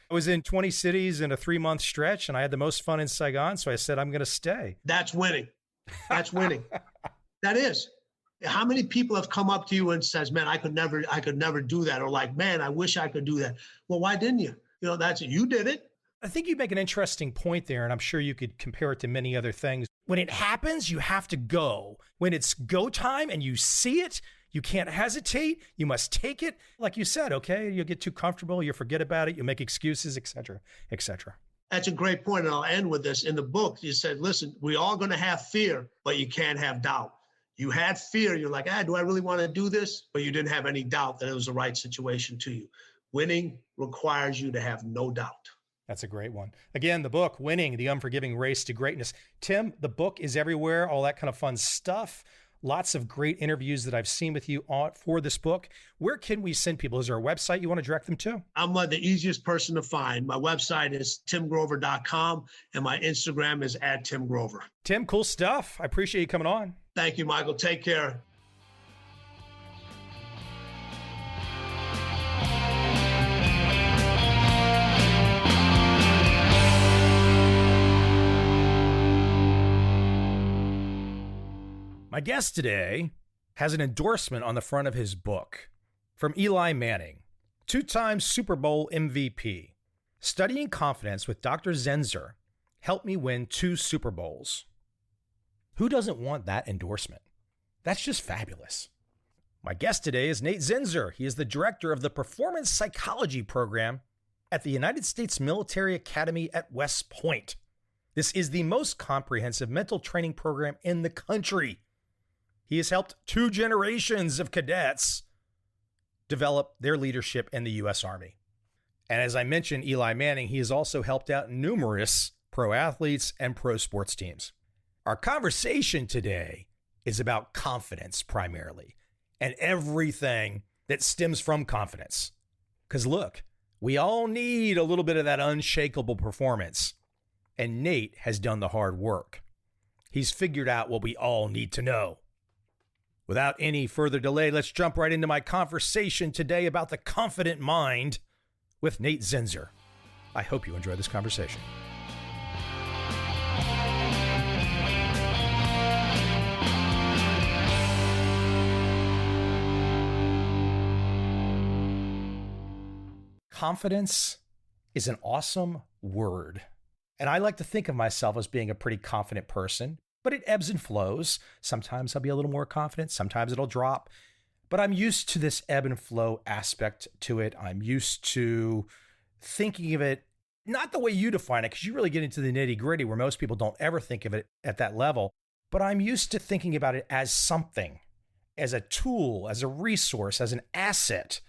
I was in 20 cities in a 3-month stretch, and I had the most fun in Saigon, so I said, I'm going to stay. That's winning. That's winning. That is. How many people have come up to you and says, man, I could never do that. Or like, man, I wish I could do that. Well, why didn't you? You know, you did it. I think you make an interesting point there, and I'm sure you could compare it to many other things. When it happens, you have to go. When it's go time and you see it, you can't hesitate. You must take it. Like you said, okay, you'll get too comfortable. You forget about it. You make excuses, et cetera, et cetera. That's a great point. And I'll end with this. In the book, you said, listen, we're all going to have fear, but you can't have doubt. You had fear. You're like, do I really want to do this? But you didn't have any doubt that it was the right situation to you. Winning requires you to have no doubt. That's a great one. Again, the book, Winning, The Unforgiving Race to Greatness. Tim, the book is everywhere, all that kind of fun stuff. Lots of great interviews that I've seen with you for this book. Where can we send people? Is there a website you want to direct them to? I'm the easiest person to find. My website is timgrover.com, and my Instagram is @TimGrover. Tim, cool stuff. I appreciate you coming on. Thank you, Michael. Take care. My guest today has an endorsement on the front of his book from Eli Manning, 2-time Super Bowl MVP. Studying confidence with Dr. Zenzer helped me win 2 Super Bowls. Who doesn't want that endorsement? That's just fabulous. My guest today is Nate Zenzer. He is the director of the Performance Psychology Program at the United States Military Academy at West Point. This is the most comprehensive mental training program in the country. He has helped 2 generations of cadets develop their leadership in the U.S. Army. And as I mentioned, Eli Manning, he has also helped out numerous pro athletes and pro sports teams. Our conversation today is about confidence primarily and everything that stems from confidence. Because look, we all need a little bit of that unshakable performance. And Nate has done the hard work. He's figured out what we all need to know. Without any further delay, let's jump right into my conversation today about the confident mind with Nate Zenzer. I hope you enjoy this conversation. Confidence is an awesome word. And I like to think of myself as being a pretty confident person, but it ebbs and flows. Sometimes I'll be a little more confident. Sometimes it'll drop. But I'm used to this ebb and flow aspect to it. I'm used to thinking of it, not the way you define it, because you really get into the nitty gritty where most people don't ever think of it at that level. But I'm used to thinking about it as something, as a tool, as a resource, as an asset.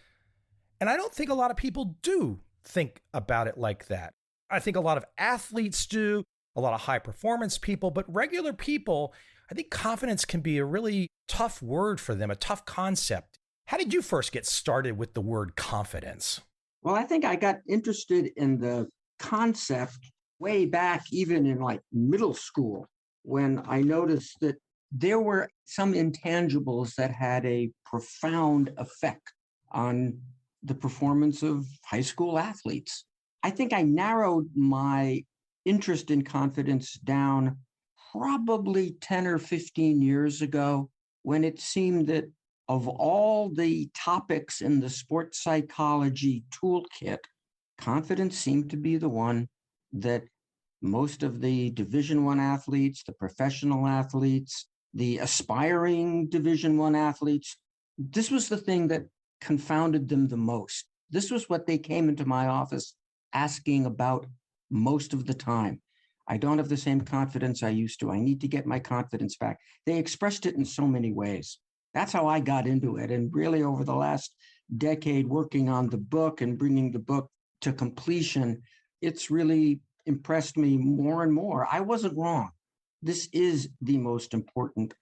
And I don't think a lot of people do think about it like that. I think a lot of athletes do, a lot of high performance people, but regular people, I think confidence can be a really tough word for them, a tough concept. How did you first get started with the word confidence? Well, I think I got interested in the concept way back, even in like middle school, when I noticed that there were some intangibles that had a profound effect on the performance of high school athletes. I think I narrowed my interest in confidence down probably 10 or 15 years ago, when it seemed that of all the topics in the sports psychology toolkit, confidence seemed to be the one that most of the Division I athletes, the professional athletes, the aspiring Division I athletes, this was the thing that confounded them the most. This was what they came into my office asking about most of the time. I don't have the same confidence I used to. I need to get my confidence back. They expressed it in so many ways. That's how I got into it. And really over the last decade, working on the book and bringing the book to completion, it's really impressed me more and more. I wasn't wrong. This is the most important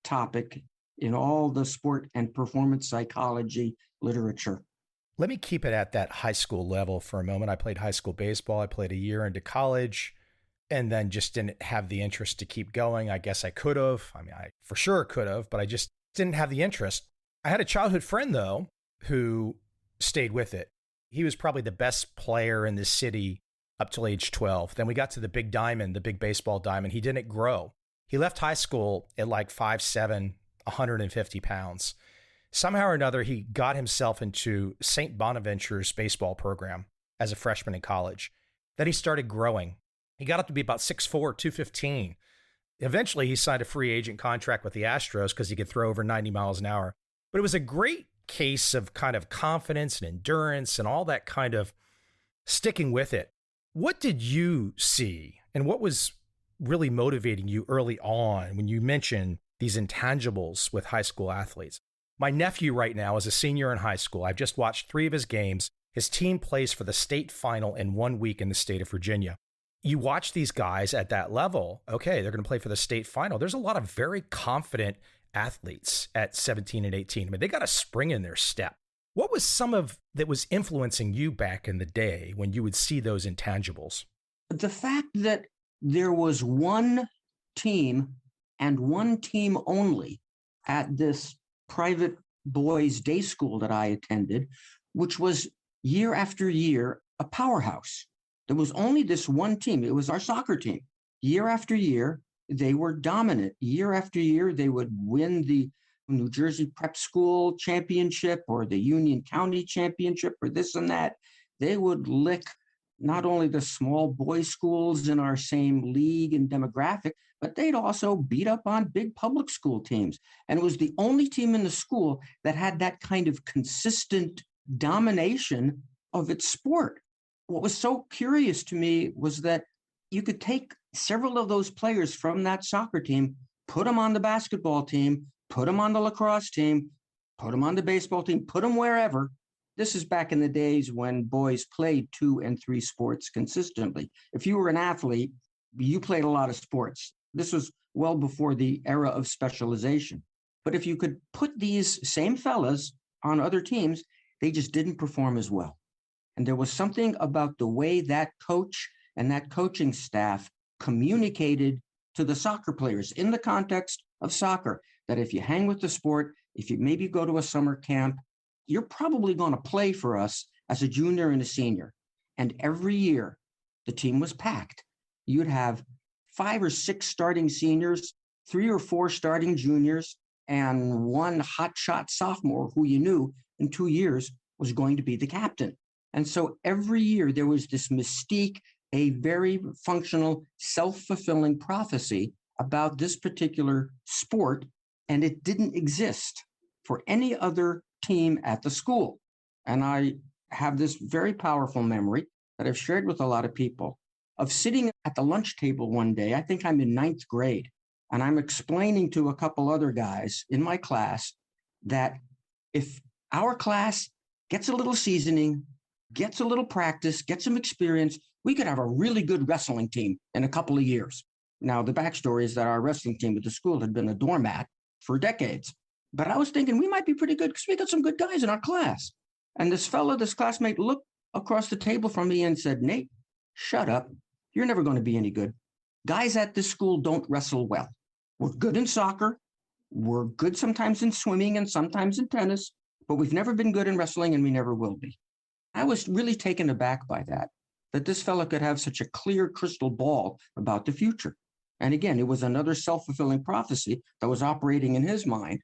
topic in all the sport and performance psychology literature. Let me keep it at that high school level for a moment. I played high school baseball. I played a year into college and then just didn't have the interest to keep going. I guess I could have. I mean, I for sure could have, but I just didn't have the interest. I had a childhood friend, though, who stayed with it. He was probably the best player in the city up till age 12. Then we got to the big diamond, the big baseball diamond. He didn't grow. He left high school at like 5'7", 150 pounds. Somehow or another, he got himself into St. Bonaventure's baseball program as a freshman in college. Then he started growing. He got up to be about 6'4", 215. Eventually, he signed a free agent contract with the Astros because he could throw over 90 miles an hour. But it was a great case of kind of confidence and endurance and all that kind of sticking with it. What did you see and what was really motivating you early on when you mentioned these intangibles with high school athletes? My nephew right now is a senior in high school. I've just watched 3 of his games. His team plays for the state final in 1 week in the state of Virginia. You watch these guys at that level, okay, they're going to play for the state final. There's a lot of very confident athletes at 17 and 18. I mean, they got a spring in their step. What was some of that was influencing you back in the day when you would see those intangibles? The fact that there was one team and one team only at this private boys' day school that I attended, which was year after year a powerhouse. There was only this one team. It was our soccer team. Year after year, they were dominant. Year after year, they would win the New Jersey Prep School Championship or the Union County Championship or this and that. They would lick not only the small boys' schools in our same league and demographic, but they'd also beat up on big public school teams. And it was the only team in the school that had that kind of consistent domination of its sport. What was so curious to me was that you could take several of those players from that soccer team, put them on the basketball team, put them on the lacrosse team, put them on the baseball team, put them wherever. This is back in the days when boys played 2 and 3 sports consistently. If you were an athlete, you played a lot of sports. This was well before the era of specialization. But if you could put these same fellas on other teams, they just didn't perform as well. And there was something about the way that coach and that coaching staff communicated to the soccer players in the context of soccer, that if you hang with the sport, if you maybe go to a summer camp, you're probably going to play for us as a junior and a senior. And every year, the team was packed. You'd have 5 or 6 starting seniors, 3 or 4 starting juniors, and 1 hotshot sophomore who you knew in 2 years was going to be the captain. And so every year there was this mystique, a very functional, self-fulfilling prophecy about this particular sport, and it didn't exist for any other team at the school. And I have this very powerful memory that I've shared with a lot of people of sitting at the lunch table one day. I think I'm in 9th grade, and I'm explaining to a couple other guys in my class that if our class gets a little seasoning, gets a little practice, gets some experience, we could have a really good wrestling team in a couple of years. Now, the backstory is that our wrestling team at the school had been a doormat for decades. But I was thinking we might be pretty good because we got some good guys in our class. And this classmate, looked across the table from me and said, "Nate, shut up. You're never going to be any good. Guys at this school don't wrestle well. We're good in soccer. We're good sometimes in swimming and sometimes in tennis, but we've never been good in wrestling and we never will be." I was really taken aback by that this fellow could have such a clear crystal ball about the future. And again, it was another self-fulfilling prophecy that was operating in his mind.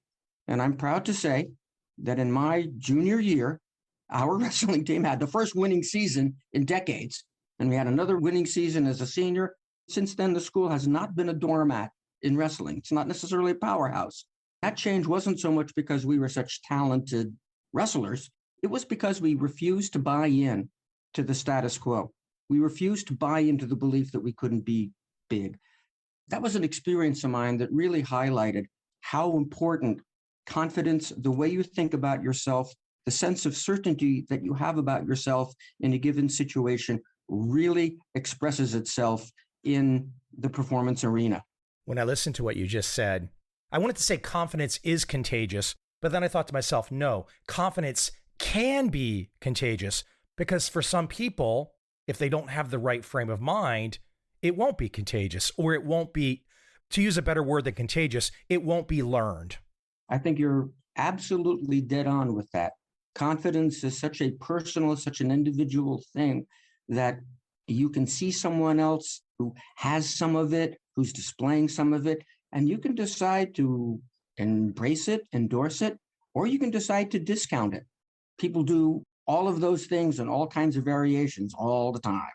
And I'm proud to say that in my junior year, our wrestling team had the first winning season in decades. And we had another winning season as a senior. Since then, the school has not been a doormat in wrestling. It's not necessarily a powerhouse. That change wasn't so much because we were such talented wrestlers. It was because we refused to buy in to the status quo. We refused to buy into the belief that we couldn't be big. That was an experience of mine that really highlighted how important confidence, the way you think about yourself, the sense of certainty that you have about yourself in a given situation really expresses itself in the performance arena. When I listened to what you just said, I wanted to say confidence is contagious, but then I thought to myself, no, confidence can be contagious, because for some people, if they don't have the right frame of mind, it won't be contagious, or it won't be, to use a better word than contagious, it won't be learned. I think you're absolutely dead on with that. Confidence is such a personal, such an individual thing that you can see someone else who has some of it, who's displaying some of it, and you can decide to embrace it, endorse it, or you can decide to discount it. People do all of those things in all kinds of variations all the time.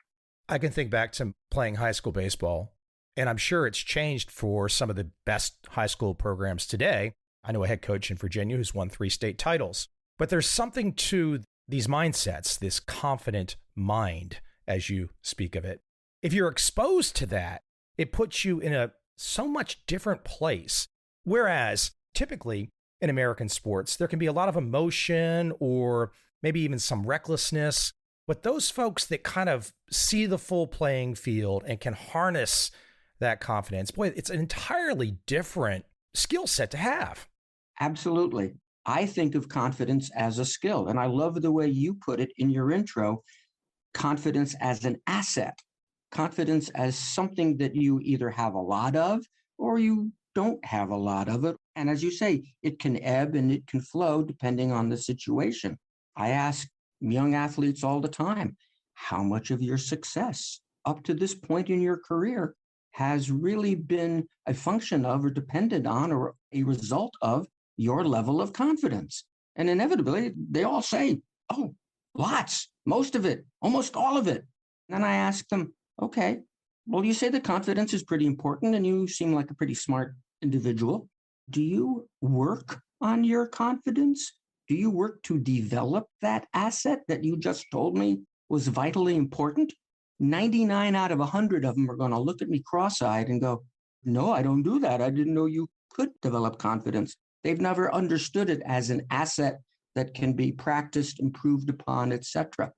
I can think back to playing high school baseball, and I'm sure it's changed for some of the best high school programs today. I know a head coach in Virginia who's won 3 state titles, but there's something to these mindsets, this confident mind, as you speak of it. If you're exposed to that, it puts you in a so much different place. Whereas typically in American sports, there can be a lot of emotion or maybe even some recklessness. But those folks that kind of see the full playing field and can harness that confidence, boy, it's an entirely different skill set to have. Absolutely. I think of confidence as a skill. And I love the way you put it in your intro, confidence as an asset, confidence as something that you either have a lot of or you don't have a lot of it. And as you say, it can ebb and it can flow depending on the situation. I ask young athletes all the time, how much of your success up to this point in your career has really been a function of or dependent on or a result of your level of confidence? And inevitably, they all say, oh, lots, most of it, almost all of it. And I ask them, okay, well, you say that confidence is pretty important and you seem like a pretty smart individual. Do you work on your confidence? Do you work to develop that asset that you just told me was vitally important? 99 out of 100 of them are going to look at me cross-eyed and go, no, I don't do that. I didn't know you could develop confidence. They've never understood it as an asset that can be practiced, improved upon, etc.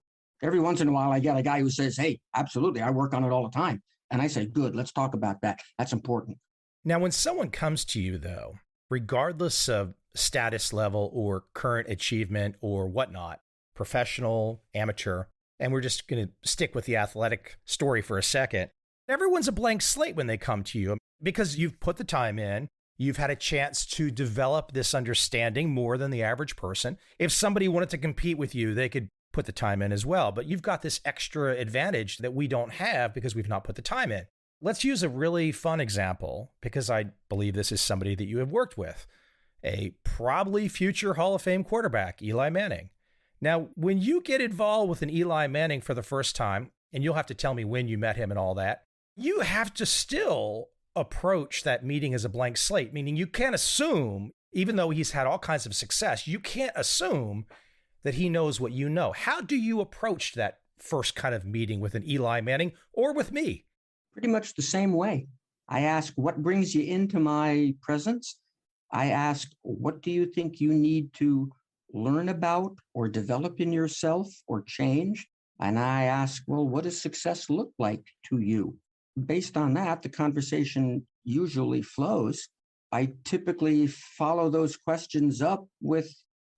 Every once in a while, I get a guy who says, hey, absolutely, I work on it all the time. And I say, good, let's talk about that. That's important. Now, when someone comes to you, though, regardless of status level or current achievement or whatnot, professional, amateur, and we're just going to stick with the athletic story for a second, everyone's a blank slate when they come to you because you've put the time in. You've had a chance to develop this understanding more than the average person. If somebody wanted to compete with you, they could put the time in as well. But you've got this extra advantage that we don't have because we've not put the time in. Let's use a really fun example because I believe this is somebody that you have worked with, a probably future Hall of Fame quarterback, Eli Manning. Now, when you get involved with an Eli Manning for the first time, and you'll have to tell me when you met him and all that, you have to still approach that meeting as a blank slate, meaning you can't assume, even though he's had all kinds of success, you can't assume that he knows what you know. How do you approach that first kind of meeting with an Eli Manning or with me? Pretty much the same way. I ask, what brings you into my presence? I ask, what do you think you need to learn about or develop in yourself or change? And I ask, well, what does success look like to you? Based on that, the conversation usually flows. I typically follow those questions up with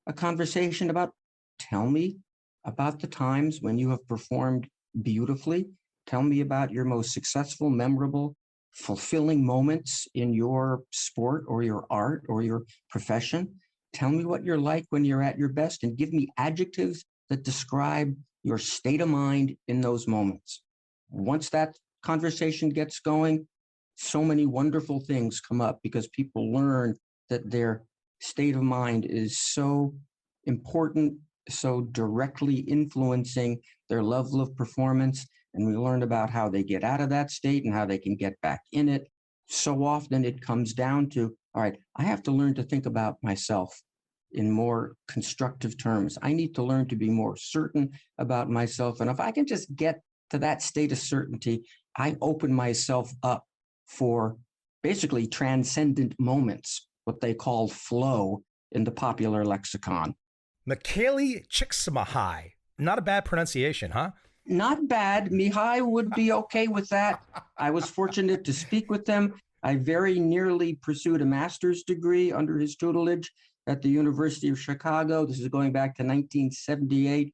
a conversation about, tell me about the times when you have performed beautifully. Tell me about your most successful, memorable, fulfilling moments in your sport or your art or your profession. Tell me what you're like when you're at your best and give me adjectives that describe your state of mind in those moments. Once that conversation gets going, so many wonderful things come up because people learn that their state of mind is so important, so directly influencing their level of performance. And we learned about how they get out of that state and how they can get back in it. So often it comes down to, all right, I have to learn to think about myself in more constructive terms. I need to learn to be more certain about myself. And if I can just get to that state of certainty, I open myself up for basically transcendent moments, what they call flow in the popular lexicon. Michael Csikszentmihalyi. Not a bad pronunciation, huh? Not bad. Mihai would be okay with that. I was fortunate to speak with him. I very nearly pursued a master's degree under his tutelage at the University of Chicago. This is going back to 1978.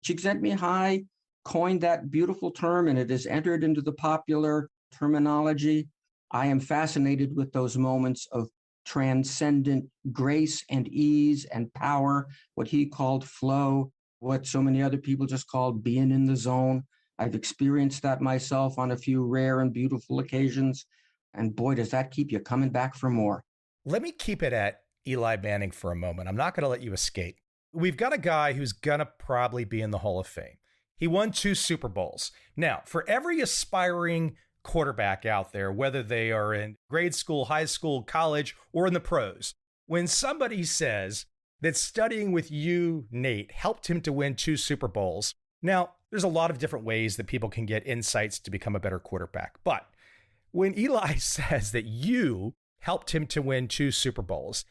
Csikszentmihalyi coined that beautiful term, and it has entered into the popular terminology. I am fascinated with those moments of transcendent grace and ease and power, what he called flow, what so many other people just called being in the zone. I've experienced that myself on a few rare and beautiful occasions. And boy, does that keep you coming back for more. Let me keep it at Eli Manning for a moment. I'm not going to let you escape. We've got a guy who's going to probably be in the Hall of Fame. He won 2 Super Bowls. Now, for every aspiring quarterback out there, whether they are in grade school, high school, college, or in the pros, when somebody says that studying with you, Nate, helped him to win 2 Super Bowls. Now, there's a lot of different ways that people can get insights to become a better quarterback. But when Eli says that you helped him to win 2 Super Bowls,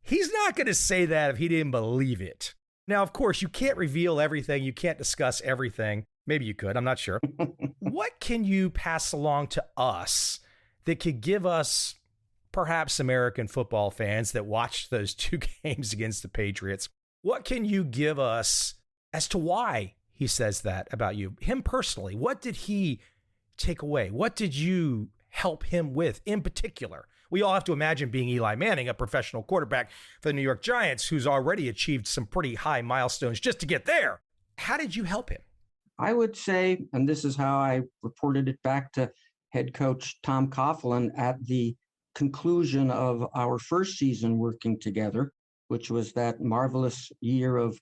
he's not going to say that if he didn't believe it. Now, of course, you can't reveal everything. You can't discuss everything. Maybe you could. I'm not sure. What can you pass along to us that could give us, perhaps American football fans that watched those 2 games against the Patriots, what can you give us as to why he says that about you? Him personally, what did he take away? What did you help him with in particular? We all have to imagine being Eli Manning, a professional quarterback for the New York Giants, who's already achieved some pretty high milestones just to get there. How did you help him? I would say, and this is how I reported it back to head coach Tom Coughlin at the conclusion of our first season working together, which was that marvelous year of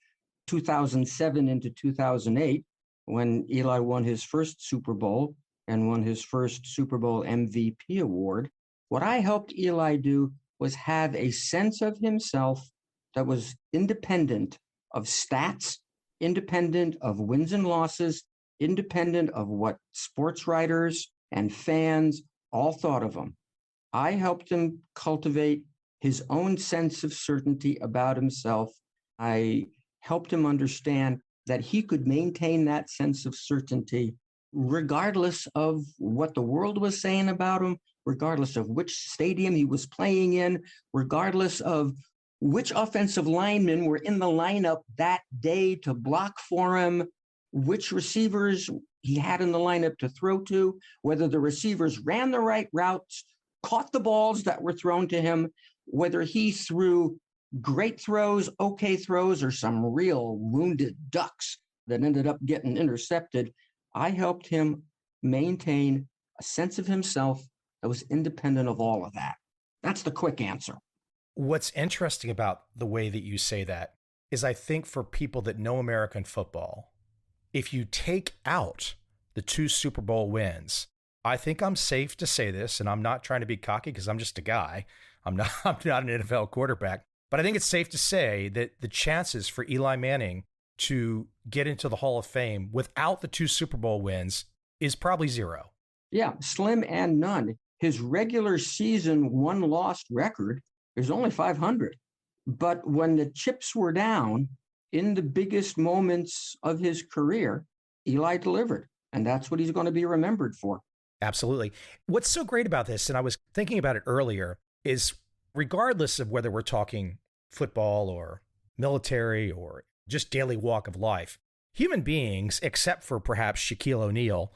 2007 into 2008, when Eli won his first Super Bowl and won his first Super Bowl MVP award. What I helped Eli do was have a sense of himself that was independent of stats, independent of wins and losses, independent of what sports writers and fans all thought of him. I helped him cultivate his own sense of certainty about himself. I helped him understand that he could maintain that sense of certainty regardless of what the world was saying about him, regardless of which stadium he was playing in, regardless of which offensive linemen were in the lineup that day to block for him, which receivers he had in the lineup to throw to, whether the receivers ran the right routes, caught the balls that were thrown to him, whether he threw great throws, okay throws, or some real wounded ducks that ended up getting intercepted. I helped him maintain a sense of himself that was independent of all of that. That's the quick answer. What's interesting about the way that you say that is I think for people that know American football, if you take out the 2 Super Bowl wins, I think I'm safe to say this, and I'm not trying to be cocky because I'm just a guy. I'm not an NFL quarterback, but I think it's safe to say that the chances for Eli Manning to get into the Hall of Fame without the 2 Super Bowl wins is probably 0. Yeah, slim and none. His regular season won-loss record is only 500. But when the chips were down in the biggest moments of his career, Eli delivered. And that's what he's going to be remembered for. Absolutely. What's so great about this, and I was thinking about it earlier, is regardless of whether we're talking football or military or just daily walk of life, human beings, except for perhaps Shaquille O'Neal,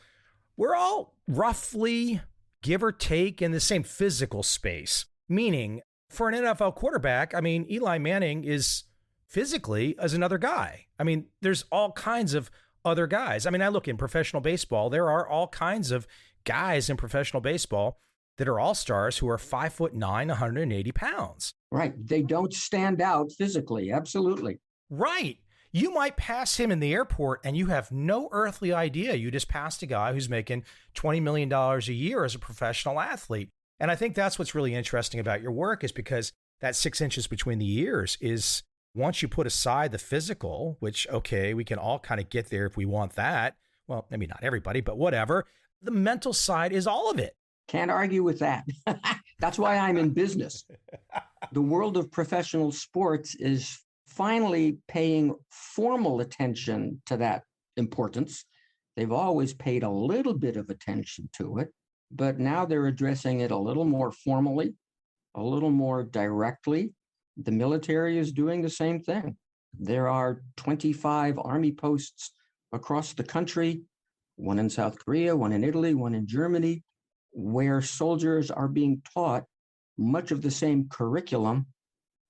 we're all roughly, give or take, in the same physical space. Meaning, for an NFL quarterback, I mean, Eli Manning is physically as another guy. I mean, there's all kinds of other guys. I mean, I look in professional baseball, there are all kinds of guys in professional baseball that are all-stars who are 5'9", 180 pounds. Right. They don't stand out physically. Absolutely. Right. You might pass him in the airport and you have no earthly idea. You just passed a guy who's making $20 million a year as a professional athlete. And I think that's what's really interesting about your work is because that 6 inches between the ears is once you put aside the physical, which, okay, we can all kind of get there if we want that. Well, maybe not everybody, but whatever. The mental side is all of it. Can't argue with that. That's why I'm in business. The world of professional sports is finally paying formal attention to that importance. They've always paid a little bit of attention to it, but now they're addressing it a little more formally, a little more directly. The military is doing the same thing. There are 25 army posts across the country, one in South Korea, one in Italy, one in Germany, where soldiers are being taught much of the same curriculum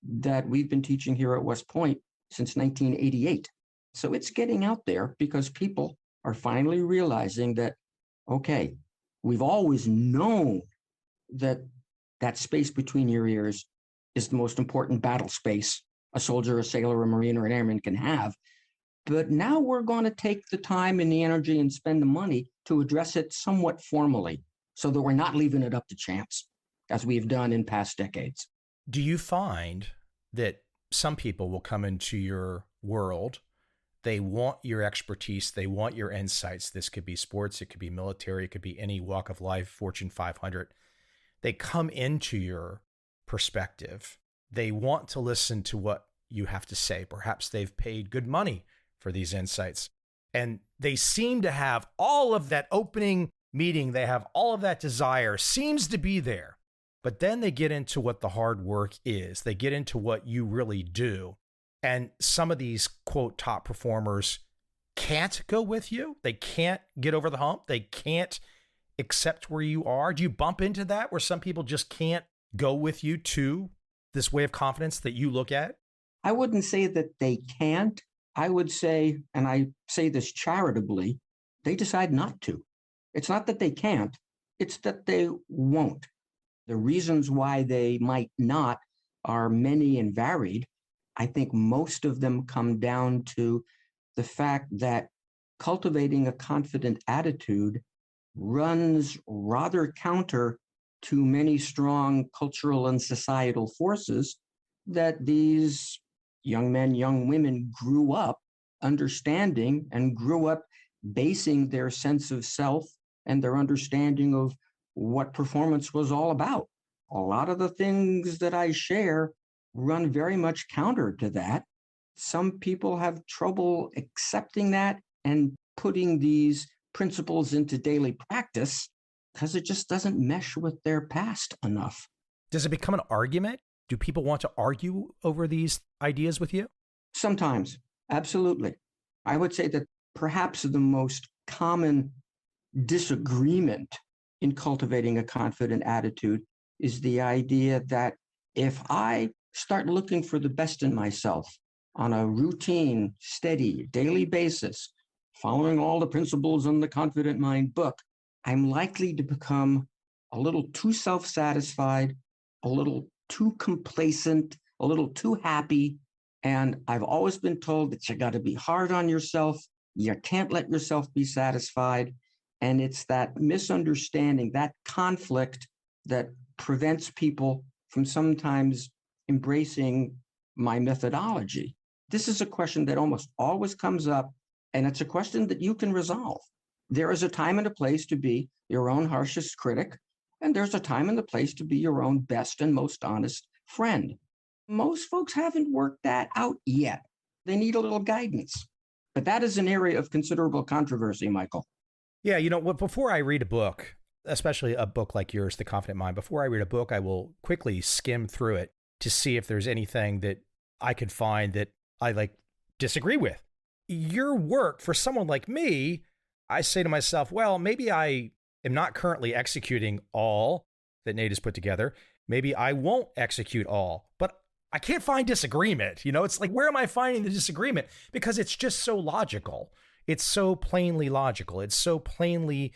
that we've been teaching here at West Point since 1988. So it's getting out there because people are finally realizing that, okay, we've always known that that space between your ears is the most important battle space a soldier, a sailor, a marine, or an airman can have. But now we're going to take the time and the energy and spend the money to address it somewhat formally so that we're not leaving it up to chance, as we've done in past decades. Do you find that some people will come into your world, they want your expertise, they want your insights? This could be sports, it could be military, it could be any walk of life, Fortune 500. They come into your perspective. They want to listen to what you have to say. Perhaps they've paid good money for these insights. And they seem to have all of that opening meeting. They have all of that desire seems to be there. But then they get into what the hard work is. They get into what you really do. And some of these, quote, top performers can't go with you. They can't get over the hump. They can't accept where you are. Do you bump into that where some people just can't go with you to this way of confidence that you look at? I wouldn't say that they can't. I would say, and I say this charitably, they decide not to. It's not that they can't, it's that they won't. The reasons why they might not are many and varied. I think most of them come down to the fact that cultivating a confident attitude runs rather counter to many strong cultural and societal forces that these young men, young women grew up understanding and grew up basing their sense of self and their understanding of what performance was all about. A lot of the things that I share run very much counter to that. Some people have trouble accepting that and putting these principles into daily practice because it just doesn't mesh with their past enough. Does it become an argument? Do people want to argue over these ideas with you? Sometimes, absolutely. I would say that perhaps the most common disagreement in cultivating a confident attitude is the idea that if I start looking for the best in myself on a routine, steady, daily basis, following all the principles in the Confident Mind book, I'm likely to become a little too self-satisfied, a little too complacent, a little too happy. And I've always been told that you got to be hard on yourself. You can't let yourself be satisfied. And it's that misunderstanding, that conflict that prevents people from sometimes embracing my methodology. This is a question that almost always comes up, and it's a question that you can resolve. There is a time and a place to be your own harshest critic, and there's a time and a place to be your own best and most honest friend. Most folks haven't worked that out yet. They need a little guidance. But that is an area of considerable controversy, Michael. Yeah, before I read a book, especially a book like yours, The Confident Mind, before I read a book, I will quickly skim through it to see if there's anything that I could find that I disagree with. Your work, for someone like me, I say to myself, well, maybe I am not currently executing all that Nate has put together. Maybe I won't execute all, but I can't find disagreement. It's like, where am I finding the disagreement? Because it's just so logical. It's so plainly logical. It's so plainly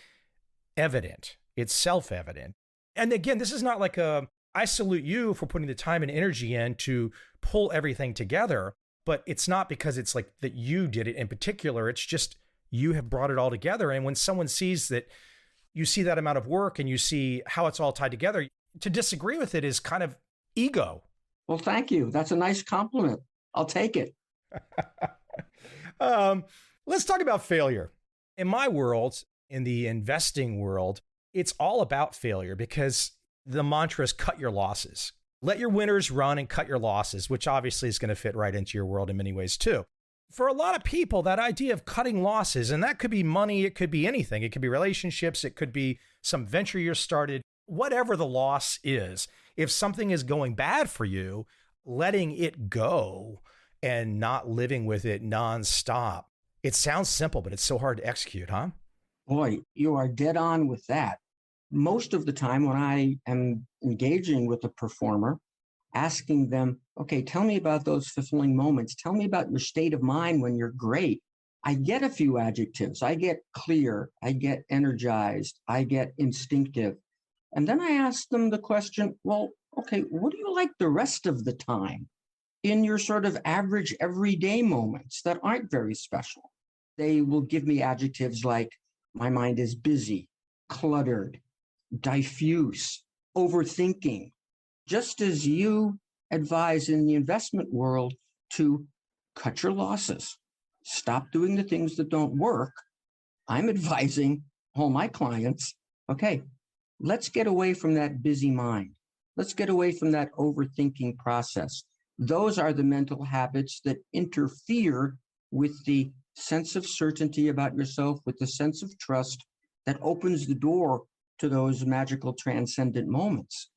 evident. It's self-evident. And again, this is not like I salute you for putting the time and energy in to pull everything together, but it's not because it's like that you did it in particular. It's just you have brought it all together. And when someone sees that, you see that amount of work and you see how it's all tied together, to disagree with it is kind of ego. Well, thank you. That's a nice compliment. I'll take it. Let's talk about failure. In my world, in the investing world, it's all about failure because the mantra is cut your losses. Let your winners run and cut your losses, which obviously is going to fit right into your world in many ways too. For a lot of people, that idea of cutting losses, and that could be money, it could be anything. It could be relationships, it could be some venture you're started, whatever the loss is. If something is going bad for you, letting it go and not living with it nonstop. It sounds simple, but it's so hard to execute, huh? Boy, you are dead on with that. Most of the time when I am engaging with a performer, asking them, okay, tell me about those fulfilling moments. Tell me about your state of mind when you're great. I get a few adjectives. I get clear. I get energized. I get instinctive. And then I ask them the question, well, okay, what do you like the rest of the time in your sort of average everyday moments that aren't very special? They will give me adjectives like, my mind is busy, cluttered, diffuse, overthinking. Just as you advise in the investment world to cut your losses, stop doing the things that don't work, I'm advising all my clients, okay, let's get away from that busy mind. Let's get away from that overthinking process. Those are the mental habits that interfere with the sense of certainty about yourself, with the sense of trust that opens the door to those magical transcendent moments.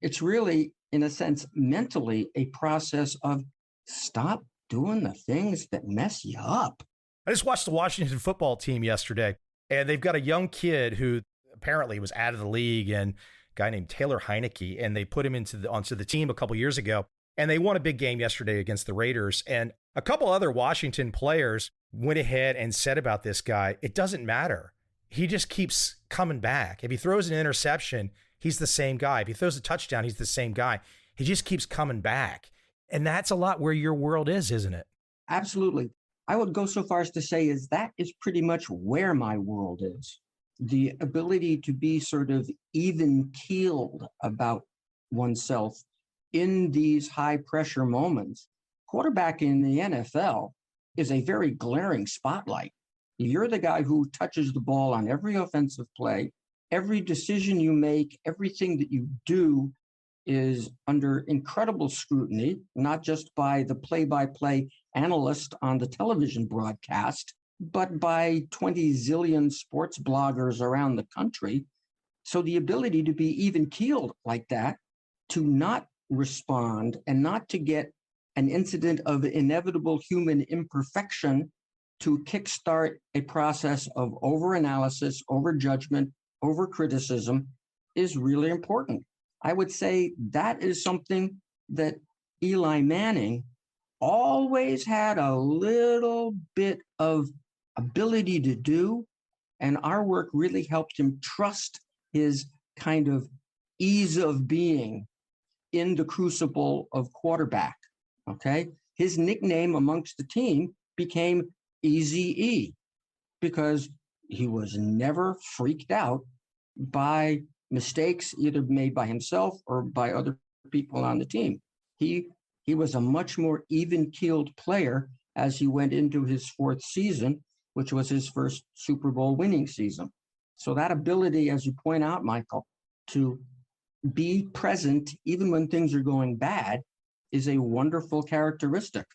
It's really, in a sense, mentally a process of stop doing the things that mess you up. I just watched the Washington football team yesterday, and they've got a young kid who apparently was out of the league, and a guy named Taylor Heineke, and they put him onto the team a couple years ago, and they won a big game yesterday against the Raiders. And a couple other Washington players went ahead and said about this guy, it doesn't matter. He just keeps coming back. If he throws an interception, he's the same guy. If he throws a touchdown, he's the same guy. He just keeps coming back. And that's a lot where your world is, isn't it? Absolutely. I would go so far as to say is that is pretty much where my world is. The ability to be sort of even-keeled about oneself in these high-pressure moments. Quarterback in the NFL is a very glaring spotlight. You're the guy who touches the ball on every offensive play. Every decision you make, everything that you do is under incredible scrutiny, not just by the play-by-play analyst on the television broadcast, but by 20 zillion sports bloggers around the country. So the ability to be even-keeled like that, to not respond and not to get an incident of inevitable human imperfection to kickstart a process of over-analysis, over-judgment, over-criticism is really important. I would say that is something that Eli Manning always had a little bit of ability to do, and our work really helped him trust his kind of ease of being in the crucible of quarterback, okay? His nickname amongst the team became Easy E because he was never freaked out by mistakes either made by himself or by other people on the team. He was a much more even-keeled player as he went into his fourth season, which was his first Super Bowl winning season. So that ability, as you point out, Michael, to be present even when things are going bad is a wonderful characteristic.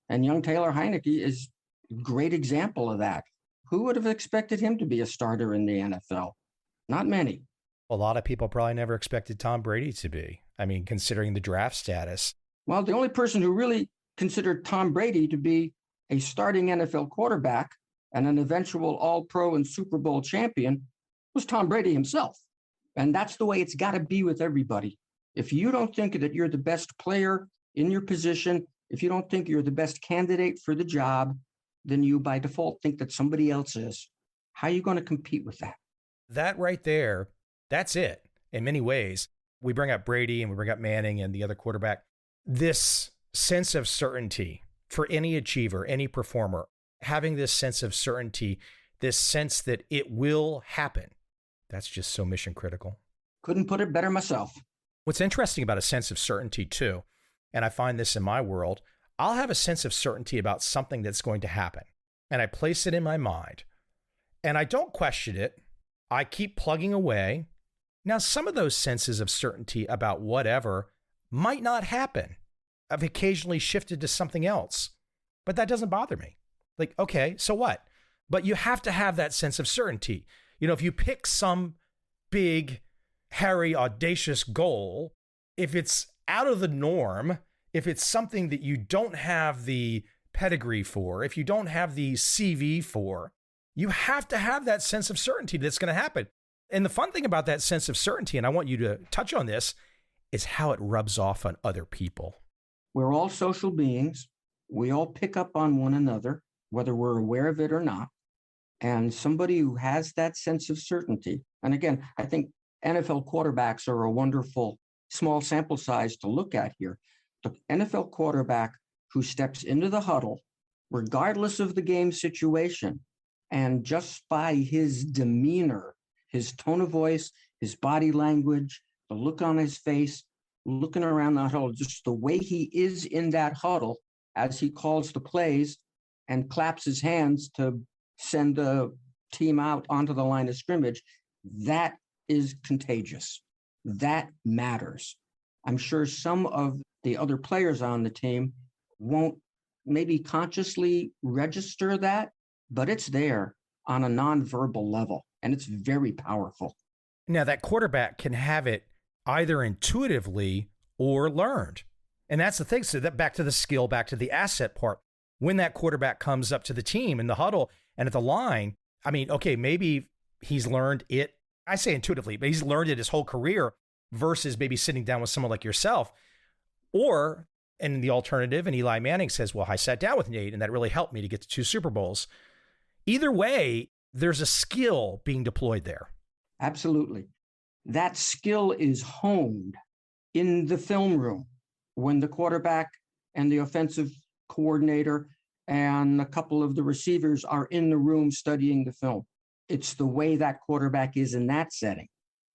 And young Taylor Heineke is a great example of that. Who would have expected him to be a starter in the NFL? Not many. A lot of people probably never expected Tom Brady to be. I mean, considering the draft status. Well, the only person who really considered Tom Brady to be a starting NFL quarterback and an eventual All-Pro and Super Bowl champion was Tom Brady himself. And that's the way it's got to be with everybody. If you don't think that you're the best player in your position, if you don't think you're the best candidate for the job, then you by default think that somebody else is. How are you going to compete with that? That right there, that's it. In many ways, we bring up Brady and we bring up Manning and the other quarterback. This sense of certainty for any achiever, any performer, having this sense of certainty, this sense that it will happen, that's just so mission critical. Couldn't put it better myself. What's interesting about a sense of certainty too, and I find this in my world, I'll have a sense of certainty about something that's going to happen, and I place it in my mind, and I don't question it. I keep plugging away. Now, some of those senses of certainty about whatever might not happen. I've occasionally shifted to something else, but that doesn't bother me. Like, okay, so what? But you have to have that sense of certainty. You know, if you pick some big, hairy, audacious goal, if it's out of the norm, if it's something that you don't have the pedigree for, if you don't have the CV for, you have to have that sense of certainty that's going to happen. And the fun thing about that sense of certainty, and I want you to touch on this, is how it rubs off on other people. We're all social beings. We all pick up on one another, whether we're aware of it or not. And somebody who has that sense of certainty, and again, I think NFL quarterbacks are a wonderful small sample size to look at here. The NFL quarterback who steps into the huddle, regardless of the game situation, and just by his demeanor, his tone of voice, his body language, the look on his face, looking around that huddle, just the way he is in that huddle as he calls the plays and claps his hands to send the team out onto the line of scrimmage, that is contagious. That matters. I'm sure some of the other players on the team won't maybe consciously register that, but it's there on a nonverbal level, and it's very powerful. Now, that quarterback can have it either intuitively or learned. And that's the thing. So that back to the skill, back to the asset part. When that quarterback comes up to the team in the huddle and at the line, I mean, okay, maybe he's learned it. I say intuitively, but he's learned it his whole career versus maybe sitting down with someone like yourself. Or, and the alternative, and Eli Manning says, well, I sat down with Nate and that really helped me to get to 2 Super Bowls. Either way, there's a skill being deployed there. Absolutely. That skill is honed in the film room when the quarterback and the offensive coordinator and a couple of the receivers are in the room studying the film. It's the way that quarterback is in that setting.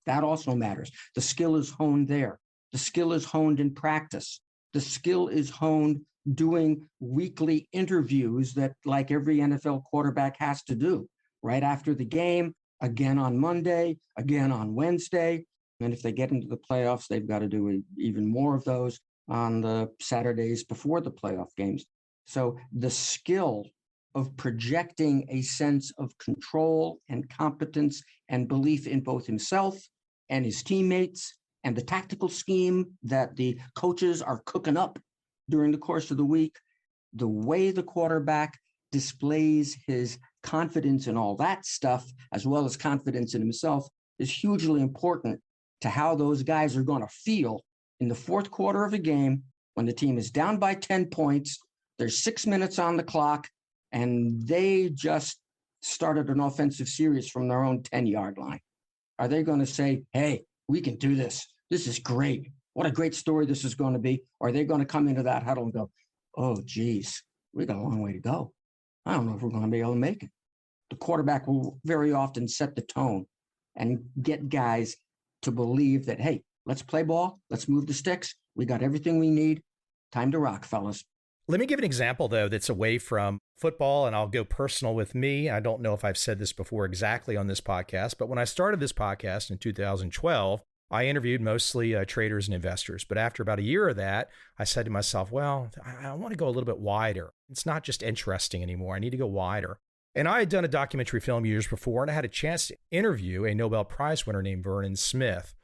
That also matters. The skill is honed there. The skill is honed in practice. The skill is honed doing weekly interviews that, like every NFL quarterback has to do, right after the game, again on Monday, again on Wednesday. And if they get into the playoffs, they've got to do even more of those on the Saturdays before the playoff games. So the skill of projecting a sense of control and competence and belief in both himself and his teammates and the tactical scheme that the coaches are cooking up during the course of the week, the way the quarterback displays his confidence in all that stuff, as well as confidence in himself, is hugely important to how those guys are going to feel in the fourth quarter of a game when the team is down by 10 points, there's 6 minutes on the clock, and they just started an offensive series from their own 10-yard line. Are they going to say, hey, we can do this. This is great. What a great story this is going to be. Or are they going to come into that huddle and go, oh, geez, we got a long way to go. I don't know if we're going to be able to make it. The quarterback will very often set the tone and get guys to believe that, hey, let's play ball. Let's move the sticks. We got everything we need. Time to rock, fellas. Let me give an example, though, that's away from football, and I'll go personal with me. I don't know if I've said this before exactly on this podcast, but when I started this podcast in 2012, I interviewed mostly traders and investors. But after about a year of that, I said to myself, well, I want to go a little bit wider. It's not just interesting anymore. I need to go wider. And I had done a documentary film years before, and I had a chance to interview a Nobel Prize winner named Vernon Smith.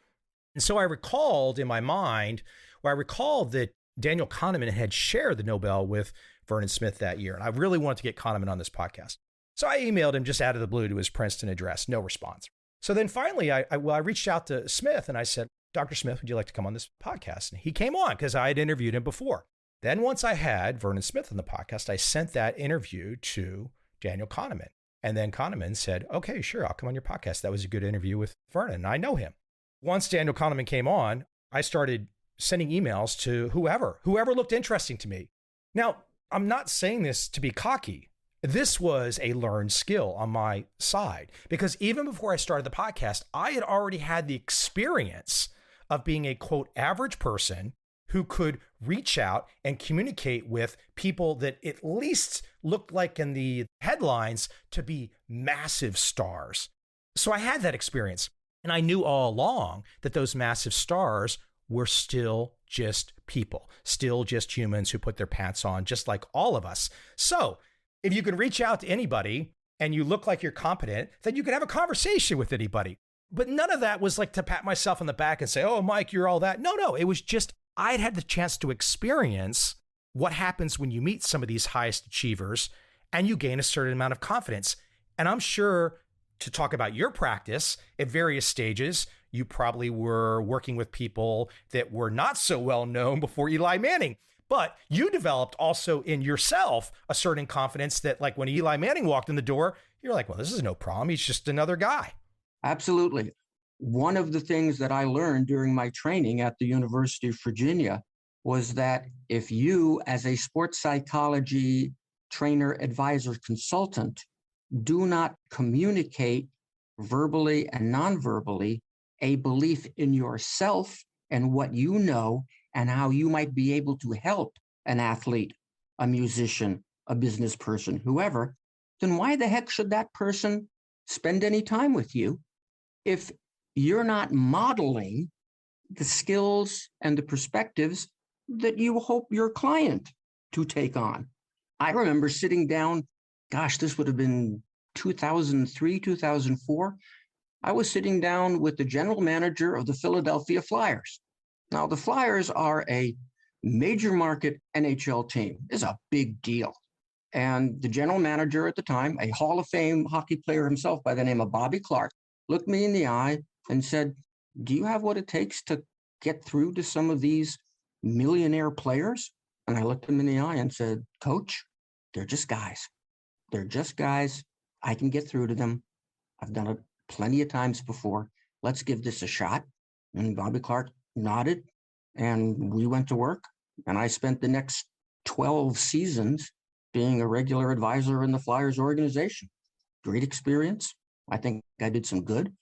And so I recalled in my mind, that Daniel Kahneman had shared the Nobel with Vernon Smith that year. And I really wanted to get Kahneman on this podcast. So I emailed him just out of the blue to his Princeton address, no response. So then finally, I reached out to Smith and I said, Dr. Smith, would you like to come on this podcast? And he came on because I had interviewed him before. Then once I had Vernon Smith on the podcast, I sent that interview to Daniel Kahneman. And then Kahneman said, okay, sure, I'll come on your podcast. That was a good interview with Vernon. I know him. Once Daniel Kahneman came on, I started sending emails to whoever looked interesting to me. Now, I'm not saying this to be cocky. This was a learned skill on my side because even before I started the podcast, I had already had the experience of being a, quote, average person who could reach out and communicate with people that at least looked like in the headlines to be massive stars. So I had that experience. And I knew all along that those massive stars were still just people, still just humans who put their pants on just like all of us. So If you can reach out to anybody and you look like you're competent, then you can have a conversation with anybody. But none of that was like to pat myself on the back and say, oh, Mike, you're all that. No, it was just I'd had the chance to experience what happens when you meet some of these highest achievers and you gain a certain amount of confidence. And I'm sure to talk about your practice at various stages, you probably were working with people that were not so well known before Eli Manning. But you developed also in yourself a certain confidence that like when Eli Manning walked in the door, you're like, well, this is no problem. He's just another guy. Absolutely. One of the things that I learned during my training at the University of Virginia was that if you, as a sports psychology trainer, advisor, consultant, do not communicate verbally and non-verbally a belief in yourself and what you know and how you might be able to help an athlete, a musician, a business person, whoever, then why the heck should that person spend any time with you if you're not modeling the skills and the perspectives that you hope your client to take on? I remember sitting down, gosh, this would have been 2003, 2004. I was sitting down with the general manager of the Philadelphia Flyers. Now, the Flyers are a major market NHL team. It's a big deal. And the general manager at the time, a Hall of Fame hockey player himself by the name of Bobby Clark, looked me in the eye and said, do you have what it takes to get through to some of these millionaire players? And I looked him in the eye and said, Coach, they're just guys. They're just guys. I can get through to them. I've done it plenty of times before. Let's give this a shot. And Bobby Clark nodded, and we went to work. And I spent the next 12 seasons being a regular advisor in the Flyers organization. Great experience. I think I did some good.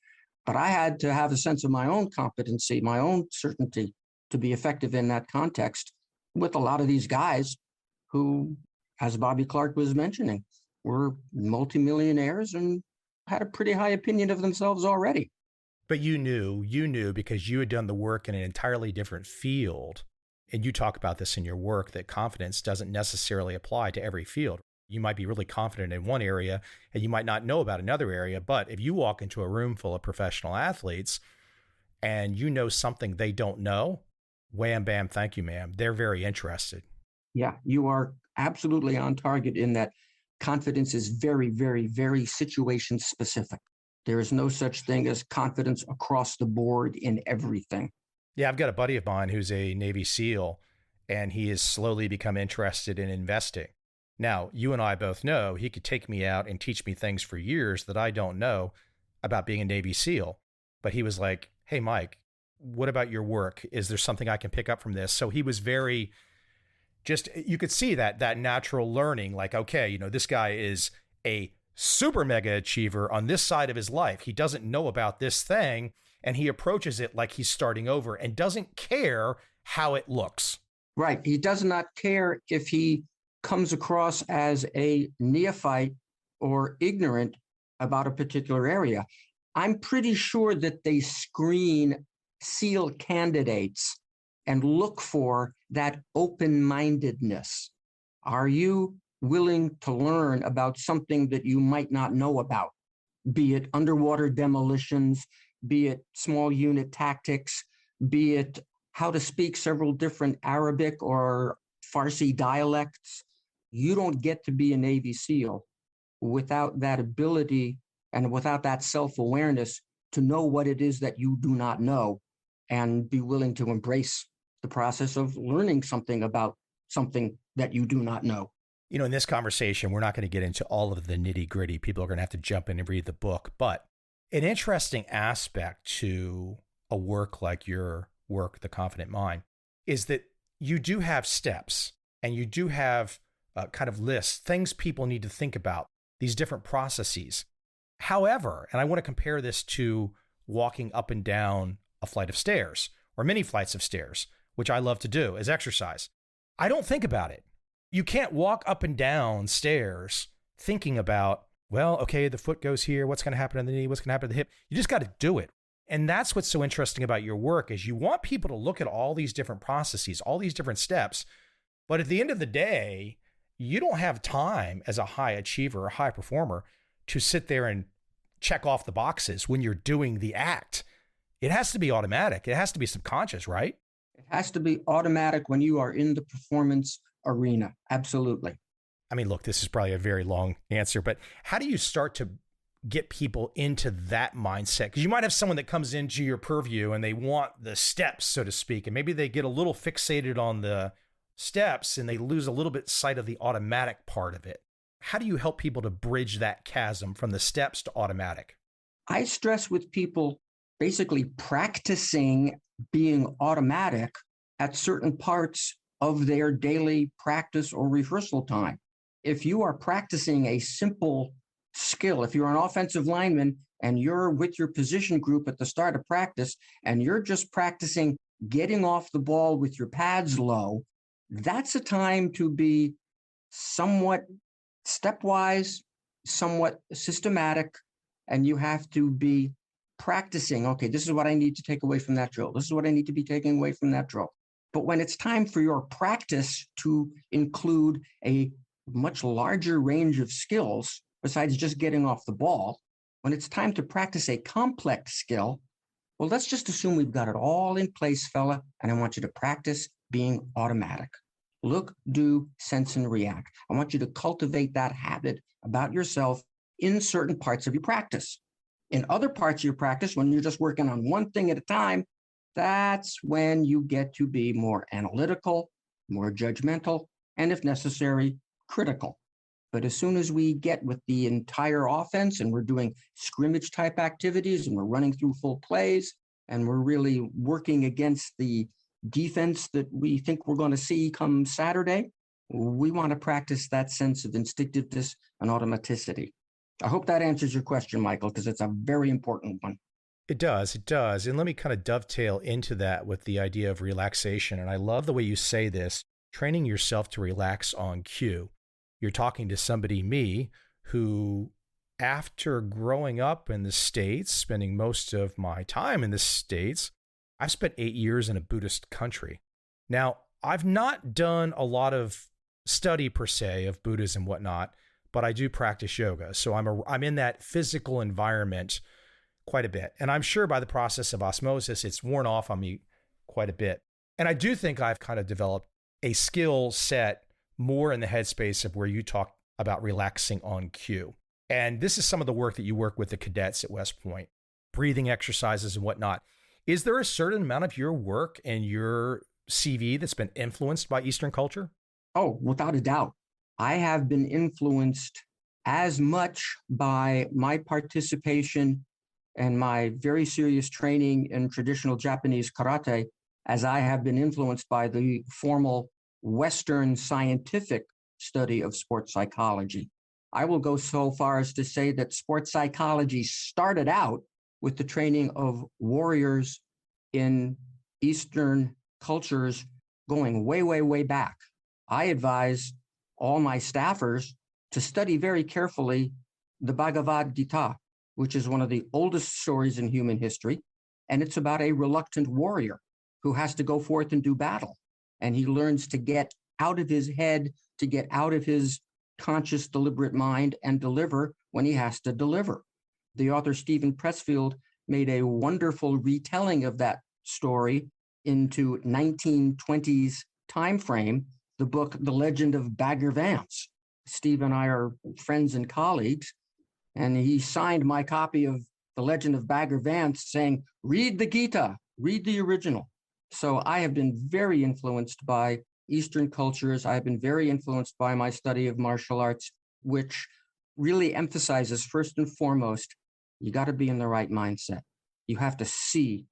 But I had to have a sense of my own competency, my own certainty to be effective in that context with a lot of these guys who, as Bobby Clark was mentioning, were multimillionaires and had a pretty high opinion of themselves already. But you knew because you had done the work in an entirely different field. And you talk about this in your work, that confidence doesn't necessarily apply to every field. You might be really confident in one area and you might not know about another area. But if you walk into a room full of professional athletes and you know something they don't know, wham, bam, thank you, ma'am. They're very interested. Yeah, you are absolutely on target in that confidence is very, very, very situation specific. There is no such thing as confidence across the board in everything. Yeah, I've got a buddy of mine who's a Navy SEAL, and he has slowly become interested in investing. Now, you and I both know he could take me out and teach me things for years that I don't know about being a Navy SEAL. But he was like, hey, Mike, what about your work? Is there something I can pick up from this? So he was very just, you could see that natural learning, like, okay, this guy is a super mega achiever on this side of his life. He doesn't know about this thing, and he approaches it like he's starting over and doesn't care how it looks. Right. He does not care if he comes across as a neophyte or ignorant about a particular area. I'm pretty sure that they screen SEAL candidates and look for that open-mindedness. Are you willing to learn about something that you might not know about, be it underwater demolitions, be it small unit tactics, be it how to speak several different Arabic or Farsi dialects? You don't get to be a Navy SEAL without that ability and without that self-awareness to know what it is that you do not know and be willing to embrace the process of learning something about something that you do not know. In this conversation, we're not going to get into all of the nitty gritty. People are going to have to jump in and read the book. But an interesting aspect to a work like your work, The Confident Mind, is that you do have steps and you do have kind of lists, things people need to think about, these different processes. However, and I want to compare this to walking up and down a flight of stairs or many flights of stairs, which I love to do as exercise. I don't think about it. You can't walk up and down stairs thinking about, well, okay, the foot goes here. What's going to happen to the knee? What's going to happen to the hip? You just got to do it. And that's what's so interesting about your work is you want people to look at all these different processes, all these different steps. But at the end of the day, you don't have time as a high achiever or high performer to sit there and check off the boxes when you're doing the act. It has to be automatic. It has to be subconscious, right? It has to be automatic when you are in the performance arena. Absolutely. I mean, look, this is probably a very long answer, but how do you start to get people into that mindset? Because you might have someone that comes into your purview and they want the steps, so to speak, and maybe they get a little fixated on the steps and they lose a little bit sight of the automatic part of it. How do you help people to bridge that chasm from the steps to automatic? I stress with people basically practicing being automatic at certain parts of their daily practice or rehearsal time. If you are practicing a simple skill, if you're an offensive lineman and you're with your position group at the start of practice and you're just practicing getting off the ball with your pads low, that's a time to be somewhat stepwise, somewhat systematic, and you have to be practicing. Okay, this is what I need to take away from that drill. This is what I need to be taking away from that drill. But when it's time for your practice to include a much larger range of skills, besides just getting off the ball, when it's time to practice a complex skill, well, let's just assume we've got it all in place, fella, and I want you to practice being automatic. Look, do, sense, and react. I want you to cultivate that habit about yourself in certain parts of your practice. In other parts of your practice, when you're just working on one thing at a time, that's when you get to be more analytical, more judgmental, and if necessary, critical. But as soon as we get with the entire offense and we're doing scrimmage type activities and we're running through full plays and we're really working against the defense that we think we're going to see come Saturday, we want to practice that sense of instinctiveness and automaticity. I hope that answers your question, Michael, because it's a very important one. It does. It does. And let me kind of dovetail into that with the idea of relaxation. And I love the way you say this, training yourself to relax on cue. You're talking to somebody, me, who after growing up in the States, spending most of my time in the States, I've spent 8 years in a Buddhist country. Now, I've not done a lot of study per se of Buddhism and whatnot, but I do practice yoga. So I'm in that physical environment quite a bit. And I'm sure by the process of osmosis, it's worn off on me quite a bit. And I do think I've kind of developed a skill set more in the headspace of where you talk about relaxing on cue. And this is some of the work that you work with the cadets at West Point, breathing exercises and whatnot. Is there a certain amount of your work and your CV that's been influenced by Eastern culture? Oh, without a doubt. I have been influenced as much by my participation and my very serious training in traditional Japanese karate as I have been influenced by the formal Western scientific study of sports psychology. I will go so far as to say that sports psychology started out with the training of warriors in Eastern cultures going way, way, way back. I advise all my staffers to study very carefully the Bhagavad Gita, which is one of the oldest stories in human history. And it's about a reluctant warrior who has to go forth and do battle. And he learns to get out of his head, to get out of his conscious, deliberate mind and deliver when he has to deliver. The author Stephen Pressfield made a wonderful retelling of that story into 1920s time frame, the book The Legend of Bagger Vance. Steve and I are friends and colleagues, and he signed my copy of The Legend of Bagger Vance saying, read the Gita, read the original. So I have been very influenced by Eastern cultures. I've been very influenced by my study of martial arts, which really emphasizes first and foremost, you got to be in the right mindset. You have to see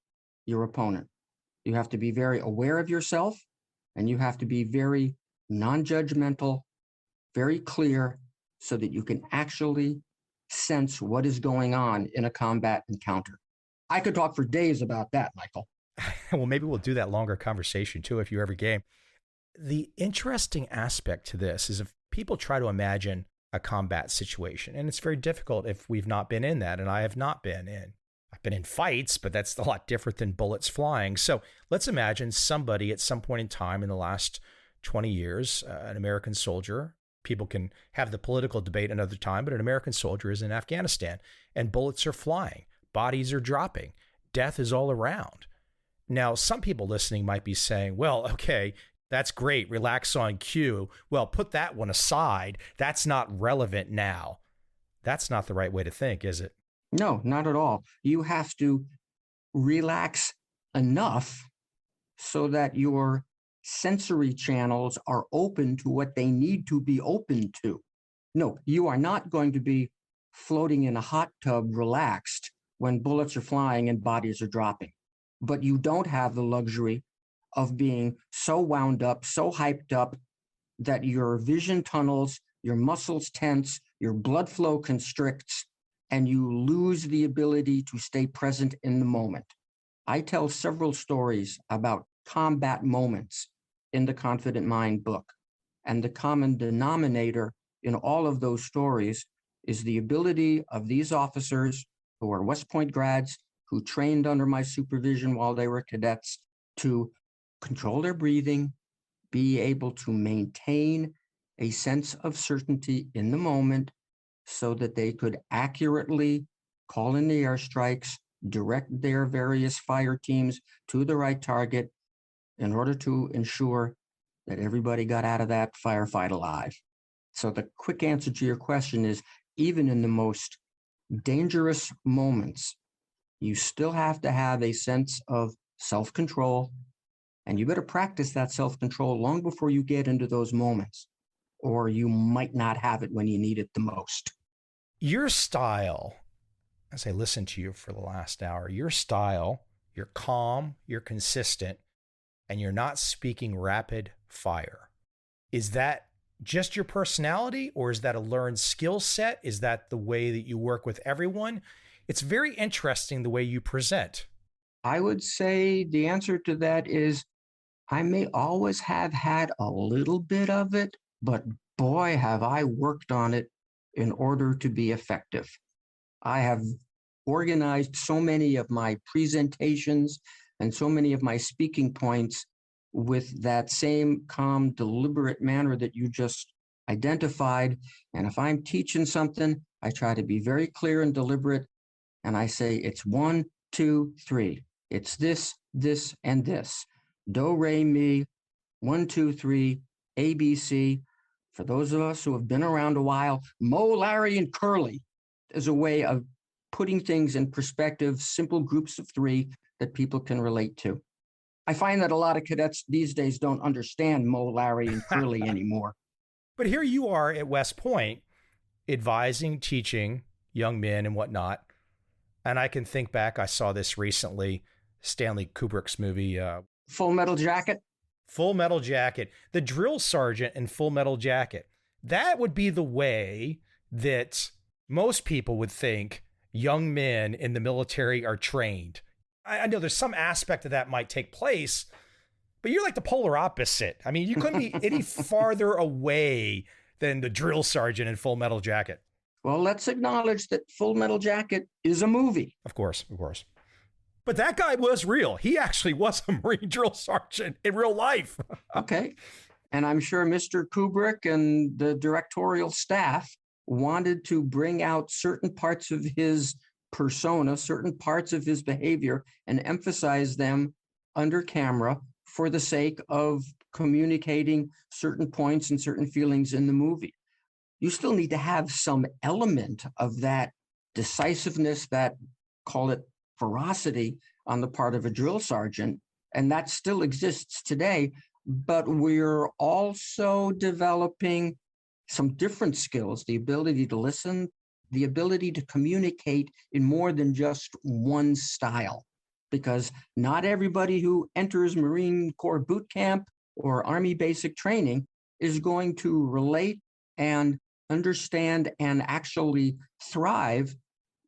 your opponent. You have to be very aware of yourself, and you have to be very non-judgmental, very clear, so that you can actually sense what is going on in a combat encounter. I could talk for days about that, Michael. Well, maybe we'll do that longer conversation too, if you're ever game. The interesting aspect to this is if people try to imagine a combat situation, and it's very difficult if we've not been in that, and I have not been in. I've been in fights, but that's a lot different than bullets flying. So let's imagine somebody at some point in time in the last 20 years, an American soldier, People can have the political debate another time, but an American soldier is in Afghanistan and bullets are flying, bodies are dropping, death is all around. Now, some people listening might be saying, well, okay, that's great, relax on cue. Well, put that one aside. That's not relevant now. That's not the right way to think, is it? No, not at all. You have to relax enough so that your sensory channels are open to what they need to be open to. No, you are not going to be floating in a hot tub relaxed when bullets are flying and bodies are dropping. But you don't have the luxury of being so wound up, so hyped up that your vision tunnels, your muscles tense, your blood flow constricts, and you lose the ability to stay present in the moment. I tell several stories about combat moments in the Confident Mind book. And the common denominator in all of those stories is the ability of these officers who are West Point grads, who trained under my supervision while they were cadets, to control their breathing, be able to maintain a sense of certainty in the moment so that they could accurately call in the airstrikes, direct their various fire teams to the right target in order to ensure that everybody got out of that firefight alive. So the quick answer to your question is, even in the most dangerous moments, you still have to have a sense of self-control, and you better practice that self-control long before you get into those moments, or you might not have it when you need it the most. Your style, as I listened to you for the last hour, your style, you're calm, you're consistent, and you're not speaking rapid fire. Is that just your personality, or is that a learned skill set? Is that the way that you work with everyone? It's very interesting the way you present. I would say the answer to that is I may always have had a little bit of it, but boy, have I worked on it in order to be effective. I have organized so many of my presentations and so many of my speaking points with that same calm, deliberate manner that you just identified. And if I'm teaching something, I try to be very clear and deliberate. And I say, it's 1, 2, 3. It's this, this, and this. Do, re, mi, 1, 2, 3, A, B, C. For those of us who have been around a while, Mo, Larry, and Curly is a way of putting things in perspective, simple groups of 3 that people can relate to. I find that a lot of cadets these days don't understand Mo, Larry, and Curly anymore. But here you are at West Point, advising, teaching young men and whatnot. And I can think back, I saw this recently, Stanley Kubrick's movie. Full Metal Jacket? Full Metal Jacket. The drill sergeant in Full Metal Jacket. That would be the way that most people would think young men in the military are trained. I know there's some aspect of that might take place, but you're like the polar opposite. I mean, you couldn't be any farther away than the drill sergeant in Full Metal Jacket. Well, let's acknowledge that Full Metal Jacket is a movie. Of course, of course. But that guy was real. He actually was a Marine drill sergeant in real life. Okay. And I'm sure Mr. Kubrick and the directorial staff wanted to bring out certain parts of his persona, certain parts of his behavior, and emphasize them under camera for the sake of communicating certain points and certain feelings in the movie. You still need to have some element of that decisiveness, that, call it ferocity, on the part of a drill sergeant, and that still exists today. But we're also developing some different skills, the ability to listen, the ability to communicate in more than just one style, because not everybody who enters Marine Corps boot camp or Army basic training is going to relate and understand and actually thrive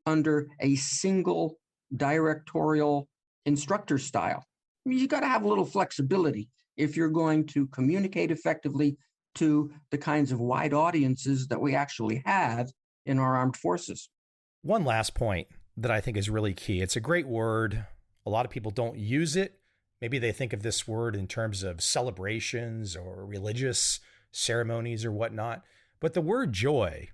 under a single directorial instructor style. I mean, you got to have a little flexibility if you're going to communicate effectively to the kinds of wide audiences that we actually have in our armed forces. One last point that I think is really key. It's a great word. A lot of people don't use it. Maybe they think of this word in terms of celebrations or religious ceremonies or whatnot. But the word joy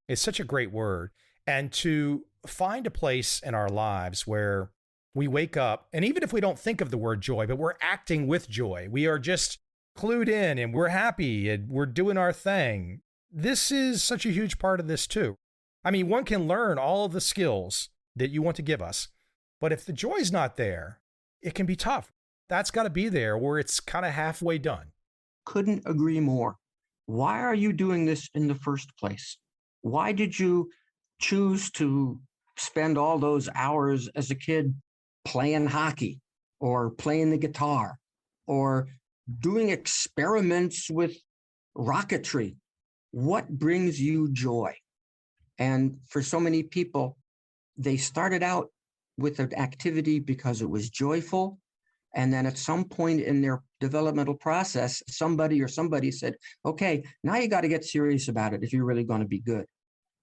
is such a great word. And to find a place in our lives where we wake up, and even if we don't think of the word joy, but we're acting with joy, we are just clued in and we're happy and we're doing our thing. This is such a huge part of this too. I mean, one can learn all of the skills that you want to give us, but if the joy's not there, it can be tough. That's got to be there where it's kind of halfway done. Couldn't agree more. Why are you doing this in the first place? Why did you choose to spend all those hours as a kid playing hockey or playing the guitar or doing experiments with rocketry? What brings you joy? And for so many people, they started out with an activity because it was joyful. And then at some point in their developmental process, somebody said, okay, now you got to get serious about it if you're really going to be good.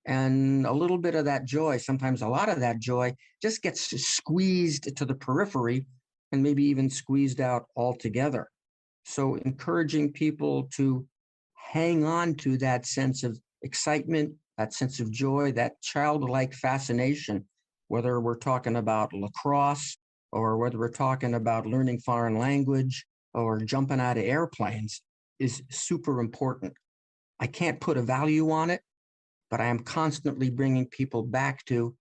And a little bit of that joy, sometimes a lot of that joy, just gets squeezed to the periphery and maybe even squeezed out altogether. So encouraging people to hang on to that sense of excitement, that sense of joy, that childlike fascination, whether we're talking about lacrosse or whether we're talking about learning foreign language or jumping out of airplanes, is super important. I can't put a value on it, but I am constantly bringing people back to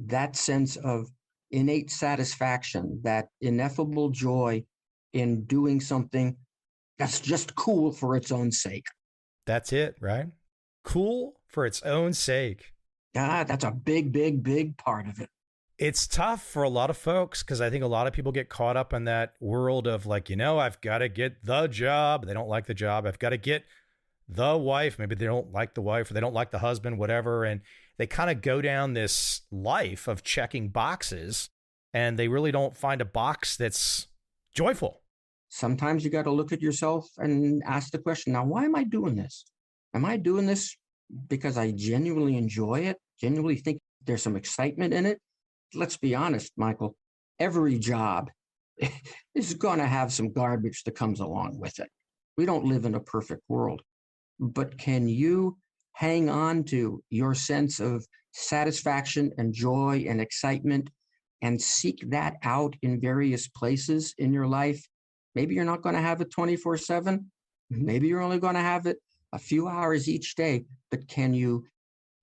that sense of innate satisfaction, that ineffable joy in doing something that's just cool for its own sake. That's it, right? Cool for its own sake. Yeah, that's a big, big, big part of it. It's tough for a lot of folks because I think a lot of people get caught up in that world of like, I've got to get the job. They don't like the job. I've got to get the wife. Maybe they don't like the wife or they don't like the husband, whatever. And they kind of go down this life of checking boxes and they really don't find a box that's joyful. Sometimes you got to look at yourself and ask the question, now, why am I doing this? Am I doing this because I genuinely enjoy it, genuinely think there's some excitement in it? Let's be honest, Michael, every job is going to have some garbage that comes along with it. We don't live in a perfect world. But can you hang on to your sense of satisfaction and joy and excitement and seek that out in various places in your life? Maybe you're not going to have it 24/7. Maybe you're only going to have it a few hours each day. But can you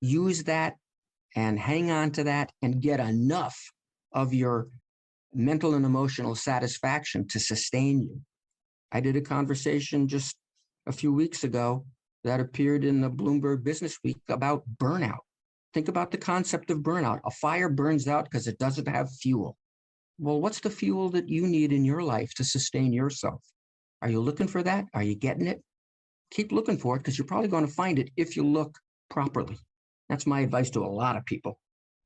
use that and hang on to that and get enough of your mental and emotional satisfaction to sustain you? I did a conversation just a few weeks ago that appeared in the Bloomberg Business Week about burnout. Think about the concept of burnout. A fire burns out because it doesn't have fuel. Well, what's the fuel that you need in your life to sustain yourself? Are you looking for that? Are you getting it? Keep looking for it because you're probably going to find it if you look properly. That's my advice to a lot of people.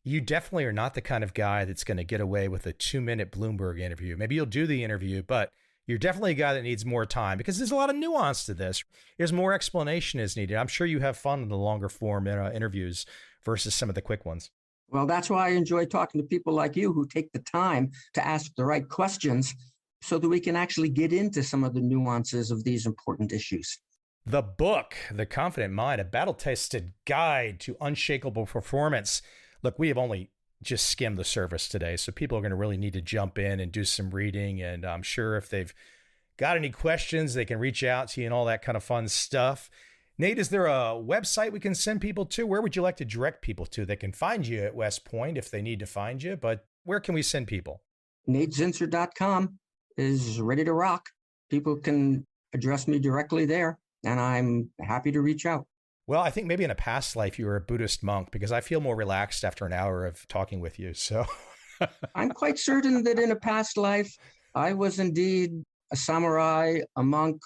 You definitely are not the kind of guy that's going to get away with a 2-minute Bloomberg interview. Maybe you'll do the interview, but you're definitely a guy that needs more time because there's a lot of nuance to this. There's more explanation is needed. I'm sure you have fun in the longer form interviews versus some of the quick ones. Well, that's why I enjoy talking to people like you who take the time to ask the right questions so that we can actually get into some of the nuances of these important issues. The book, The Confident Mind, a battle-tested guide to unshakable performance. Look, we have only just skimmed the surface today, so people are going to really need to jump in and do some reading. And I'm sure if they've got any questions, they can reach out to you and all that kind of fun stuff. Nate, is there a website we can send people to? Where would you like to direct people to? They can find you at West Point if they need to find you, but where can we send people? NateZinser.com is ready to rock. People can address me directly there, and I'm happy to reach out. Well, I think maybe in a past life you were a Buddhist monk because I feel more relaxed after an hour of talking with you. So I'm quite certain that in a past life, I was indeed a samurai, a monk,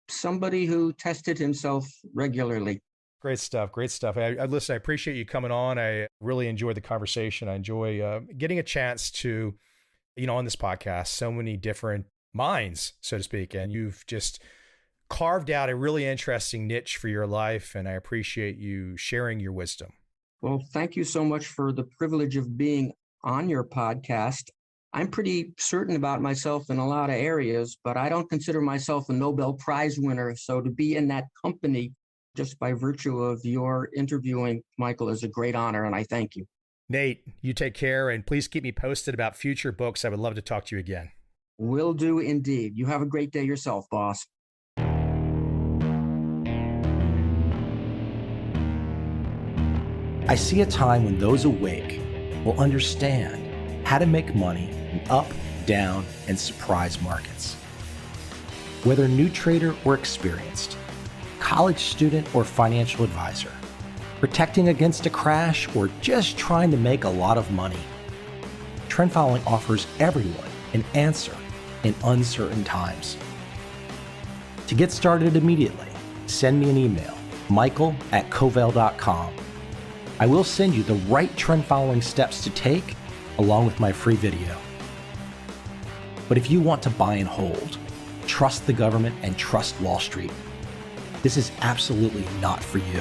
somebody who tested himself regularly. Great stuff. Great stuff. Listen, I appreciate you coming on. I really enjoyed the conversation. I enjoy getting a chance to, on this podcast, so many different minds, so to speak. And you've just carved out a really interesting niche for your life. And I appreciate you sharing your wisdom. Well, thank you so much for the privilege of being on your podcast. I'm pretty certain about myself in a lot of areas, but I don't consider myself a Nobel Prize winner. So to be in that company just by virtue of your interviewing Michael is a great honor, and I thank you. Nate, you take care, and please keep me posted about future books. I would love to talk to you again. Will do indeed. You have a great day yourself, boss. I see a time when those awake will understand how to make money in up, down, and surprise markets. Whether new trader or experienced, college student or financial advisor, protecting against a crash or just trying to make a lot of money, trend following offers everyone an answer in uncertain times. To get started immediately, send me an email, michael@covel.com. I will send you the right trend following steps to take along with my free video. But if you want to buy and hold, trust the government and trust Wall Street, this is absolutely not for you.